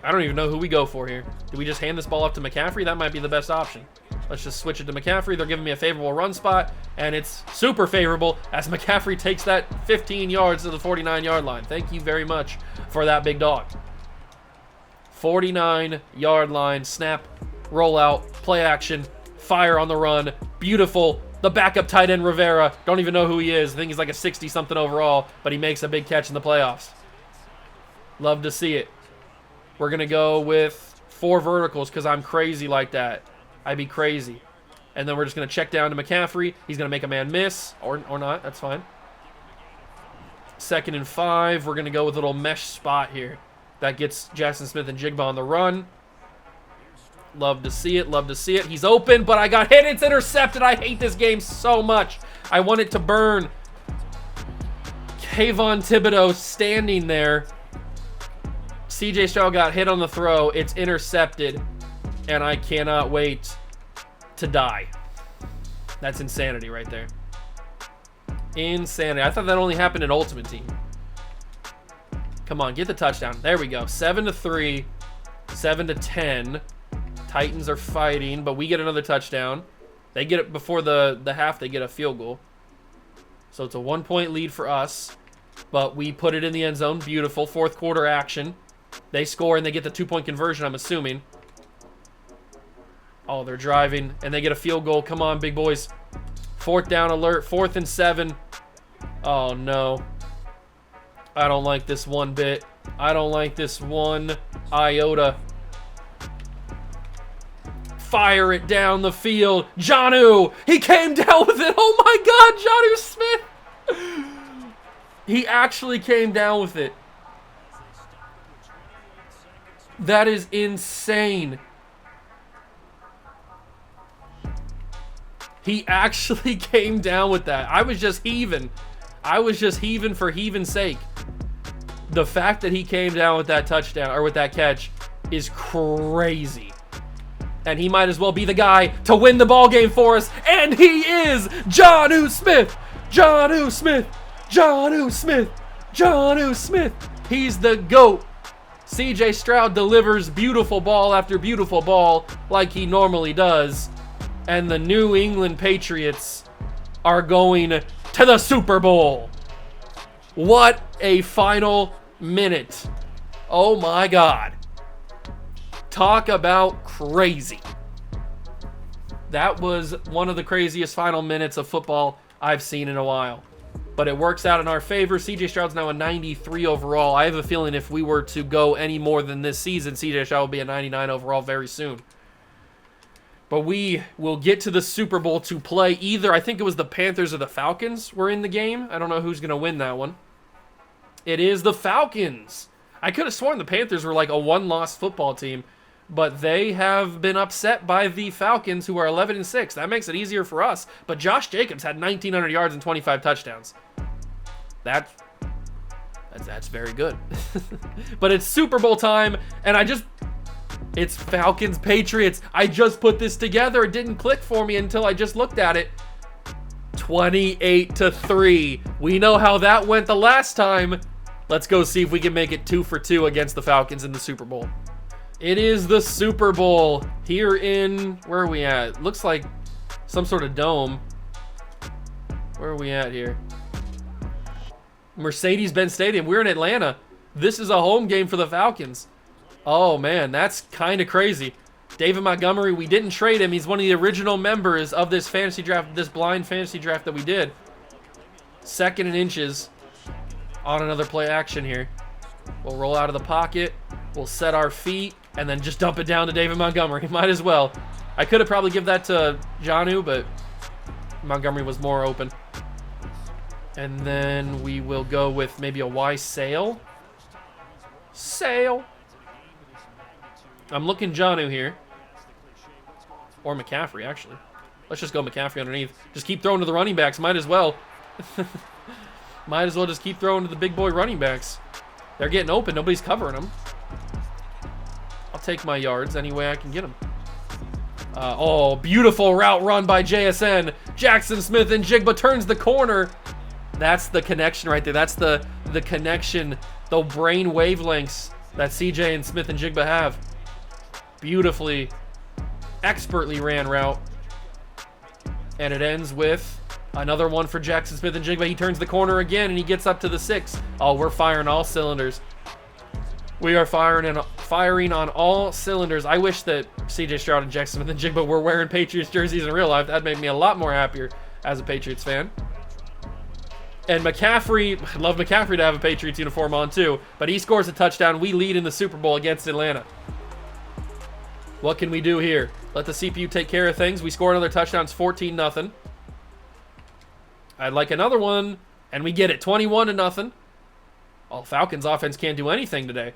I don't even know who we go for here. Do we just hand this ball off to McCaffrey? That might be the best option. Let's just switch it to McCaffrey. They're giving me a favorable run spot, and it's super favorable as McCaffrey takes that 15 yards to the 49-yard line. Thank you very much for that, big dog. 49-yard line, snap, rollout, play action, fire on the run. Beautiful. The backup tight end, Rivera. Don't even know who he is. I think he's like a 60-something overall, but he makes a big catch in the playoffs. Love to see it. We're going to go with 4 verticals because I'm crazy like that. I'd be crazy. And then we're just going to check down to McCaffrey. He's going to make a man miss, or not. That's fine. 2nd and 5. We're going to go with a little mesh spot here. That gets Jackson Smith-Njigba on the run. Love to see it. Love to see it. He's open, but I got hit. It's intercepted. I hate this game so much. I want it to burn. Kayvon Thibodeau standing there. CJ Stroud got hit on the throw. It's intercepted. And I cannot wait to die. That's insanity right there. Insanity. I thought that only happened in Ultimate Team. Come on, get the touchdown. There we go. 7-3. 7-10. Titans are fighting, but we get another touchdown. They get it before the half. They get a field goal. So it's a 1-point lead for us. But we put it in the end zone. Beautiful. 4th quarter action. They score, and they get the 2-point conversion, I'm assuming. Oh, they're driving, and they get a field goal. Come on, big boys. 4th down alert. 4th and 7. Oh, no. I don't like this one bit. I don't like this one iota. Fire it down the field. Jonnu, he came down with it. Oh, my God, Jonnu Smith. He actually came down with it. That is insane. He actually came down with that. I was just heaving. I was just heaving for heaving's sake. The fact that he came down with that touchdown, or with that catch, is crazy. And he might as well be the guy to win the ball game for us. And he is Jonnu Smith. Jonnu Smith. Jonnu Smith. Jonnu Smith. He's the GOAT. CJ Stroud delivers beautiful ball after beautiful ball like he normally does. And the New England Patriots are going to the Super Bowl. What a final minute. Oh my God. Talk about crazy. That was one of the craziest final minutes of football I've seen in a while. But it works out in our favor. CJ Stroud's now a 93 overall. I have a feeling if we were to go any more than this season, CJ Stroud will be a 99 overall very soon. But we will get to the Super Bowl to play either, I think it was the Panthers or the Falcons were in the game. I don't know who's going to win that one. It is the Falcons. I could have sworn the Panthers were like a one-loss football team, but they have been upset by the Falcons, who are 11-6. That makes it easier for us. But Josh Jacobs had 1,900 yards and 25 touchdowns. That's very good. But it's Super Bowl time, and it's Falcons Patriots. I just put this together. It didn't click for me until I just looked at it. 28-3. We know how that went the last time. Let's go see if we can make it 2 for 2 against the Falcons in the Super Bowl. It is the Super Bowl here in, where are we at? Looks like some sort of dome. Where are we at here? Mercedes-Benz Stadium. We're in Atlanta. This is a home game for the Falcons. Oh man, that's kind of crazy. David Montgomery, we didn't trade him. He's one of the original members of this fantasy draft, this blind fantasy draft that we did. 2nd and inches on another play action here. We'll roll out of the pocket. We'll set our feet and then just dump it down to David Montgomery. Might as well. I could have probably given that to Jonnu, but Montgomery was more open. And then we will go with maybe a Y sail. Sail. I'm looking Jonnu here. Or McCaffrey, actually. Let's just go McCaffrey underneath. Just keep throwing to the running backs. Might as well. Might as well just keep throwing to the big boy running backs. They're getting open. Nobody's covering them. I'll take my yards any way I can get them. Oh, beautiful route run by JSN. Jackson Smith-Njigba turns the corner. That's the connection right there. That's the connection, the brain wavelengths that CJ and Smith-Njigba have. Beautifully, expertly ran route. And it ends with another one for Jackson Smith-Njigba. He turns the corner again, and he gets up to the 6. Oh, we're firing all cylinders. We are firing on all cylinders. I wish that CJ Stroud and Jackson Smith-Njigba were wearing Patriots jerseys in real life. That made me a lot more happier as a Patriots fan. And McCaffrey, I'd love McCaffrey to have a Patriots uniform on too, but he scores a touchdown. We lead in the Super Bowl against Atlanta. What can we do here? Let the CPU take care of things. We score another touchdown. It's 14-0. I'd like another one, and we get it. 21-0. Oh, Falcons offense can't do anything today.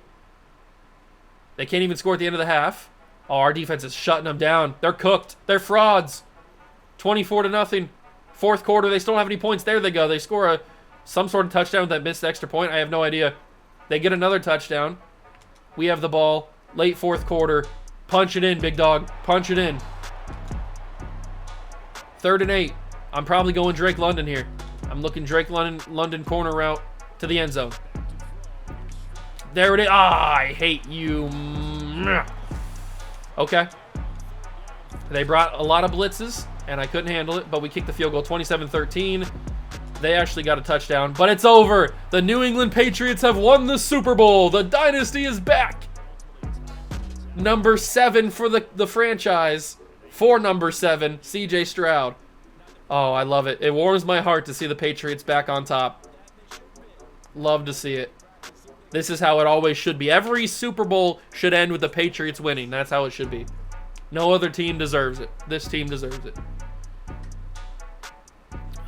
They can't even score at the end of the half. Oh, our defense is shutting them down. They're cooked. They're frauds. 24-0. Fourth quarter, they still don't have any points. There they go. They score some sort of touchdown with that missed extra point. I have no idea. They get another touchdown. We have the ball. Late fourth quarter. Punch it in, big dog. Punch it in. 3rd and 8. I'm probably going Drake London here. I'm looking Drake London corner route to the end zone. There it is. Ah, I hate you. Okay. They brought a lot of blitzes, and I couldn't handle it, but we kicked the field goal 27-13. They actually got a touchdown, but it's over. The New England Patriots have won the Super Bowl. The dynasty is back. Number 7 for the franchise. For number 7, CJ Stroud. Oh, I love it. It warms my heart to see the Patriots back on top. Love to see it. This is how it always should be. Every Super Bowl should end with the Patriots winning. That's how it should be. No other team deserves it. This team deserves it.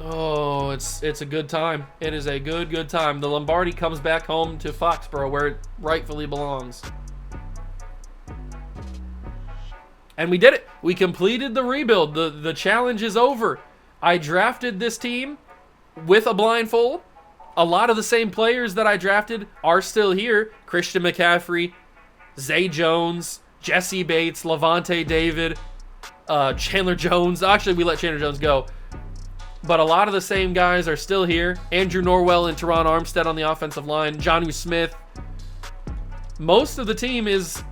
Oh, it's a good time. It is a good time. The Lombardi comes back home to Foxborough where it rightfully belongs. And we did it. We completed the rebuild. The challenge is over. I drafted this team with a blindfold. A lot of the same players that I drafted are still here. Christian McCaffrey, Zay Jones, Jesse Bates, Levante David, Chandler Jones. Actually, we let Chandler Jones go. But a lot of the same guys are still here. Andrew Norwell and Teron Armstead on the offensive line. Jonnu Smith. Most of the team is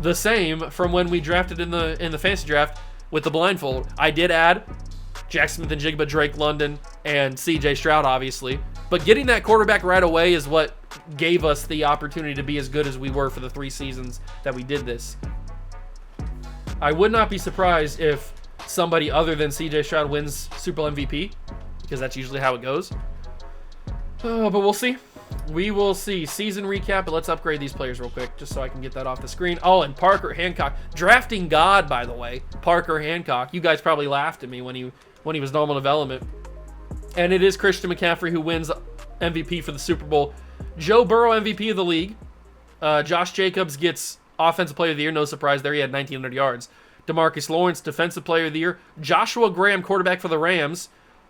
the same from when we drafted in the fantasy draft with the blindfold. I did add Jackson Smith and Jigba, Drake London, and CJ Stroud, obviously. But getting that quarterback right away is what gave us the opportunity to be as good as we were for the 3 seasons that we did this. I would not be surprised if somebody other than CJ Stroud wins Super Bowl MVP, because that's usually how it goes. But we'll see. We will see. Season recap, but let's upgrade these players real quick just so I can get that off the screen. Oh, and Parker Hancock. Drafting God, by the way. Parker Hancock. You guys probably laughed at me when he was normal development. And it is Christian McCaffrey who wins MVP for the Super Bowl. Joe Burrow, MVP of the league. Josh Jacobs gets Offensive Player of the Year. No surprise there. He had 1,900 yards. DeMarcus Lawrence, Defensive Player of the Year. Joshua Graham, quarterback for the Rams,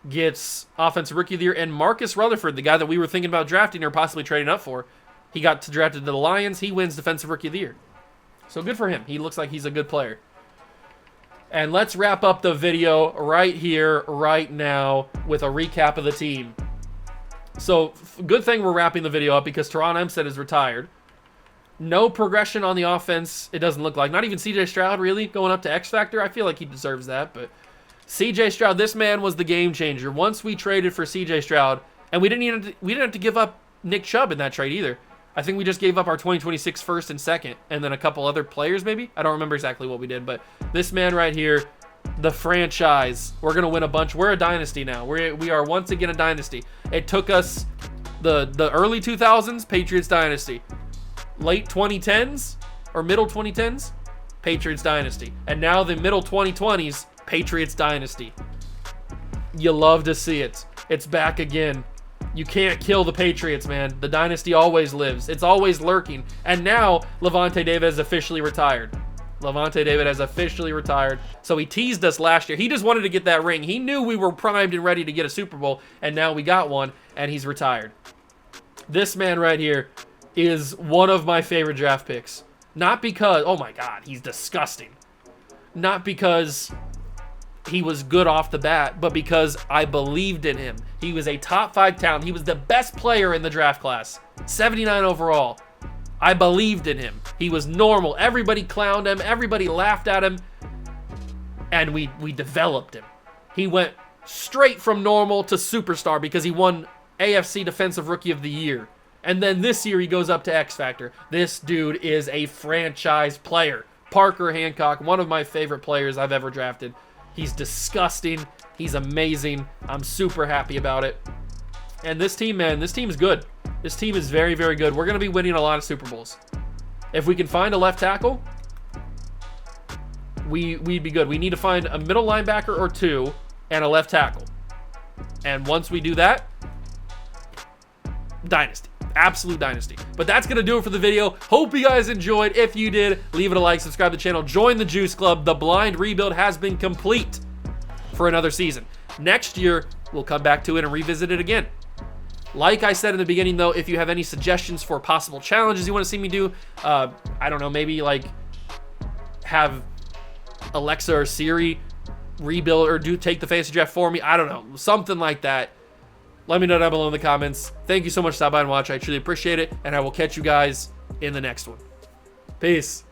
gets Offensive Rookie of the Year. And Marcus Rutherford, the guy that we were thinking about drafting or possibly trading up for, he got drafted to the Lions. He wins Defensive Rookie of the Year. So good for him. He looks like he's a good player. And let's wrap up the video right here, right now, with a recap of the team. So, good thing we're wrapping the video up because Teron Armstead is retired. No progression on the offense, it doesn't look like. Not even CJ Stroud, really, going up to X Factor. I feel like he deserves that, but CJ Stroud, this man was the game changer. Once we traded for CJ Stroud, and we didn't have to give up Nick Chubb in that trade either. I think we just gave up our 2026 first and second, and then a couple other players maybe. I don't remember exactly what we did, but this man right here, the franchise, we're gonna win a bunch. We're a dynasty now. We are once again a dynasty. It took us the early 2000s, Patriots dynasty. Late 2010s or middle 2010s, Patriots dynasty. And now the middle 2020s, Patriots dynasty. You love to see it. It's back again. You can't kill the Patriots, man. The dynasty always lives. It's always lurking. And now Levante David has officially retired. Levante David has officially retired. So he teased us last year. He just wanted to get that ring. He knew we were primed and ready to get a Super Bowl, and now we got one, and he's retired. This man right here is one of my favorite draft picks. Not because, oh my God, he's disgusting. Not because he was good off the bat, but because I believed in him. He was a top 5 talent. He was the best player in the draft class. 79 overall. I believed in him. He was normal. Everybody clowned him. Everybody laughed at him. And we developed him. He went straight from normal to superstar because he won AFC Defensive Rookie of the Year. And then this year he goes up to X Factor. This dude is a franchise player. Parker Hancock, one of my favorite players I've ever drafted. He's disgusting. He's amazing. I'm super happy about it. And this team, man, this team is good. This team is very, very good. We're going to be winning a lot of Super Bowls. If we can find a left tackle, we'd be good. We need to find a middle linebacker or 2 and a left tackle. And once we do that, dynasty. Absolute dynasty. But that's going to do it for the video. Hope you guys enjoyed. If you did, leave it a like, subscribe to the channel, join the Juice Club. The blind rebuild has been complete for another season. Next year, we'll come back to it and revisit it again. Like I said in the beginning, though, if you have any suggestions for possible challenges you want to see me do, I don't know, maybe like have Alexa or Siri rebuild or take the fantasy draft for me. I don't know, something like that. Let me know down below in the comments. Thank you so much for stopping by and watching. I truly appreciate it, and I will catch you guys in the next one. Peace.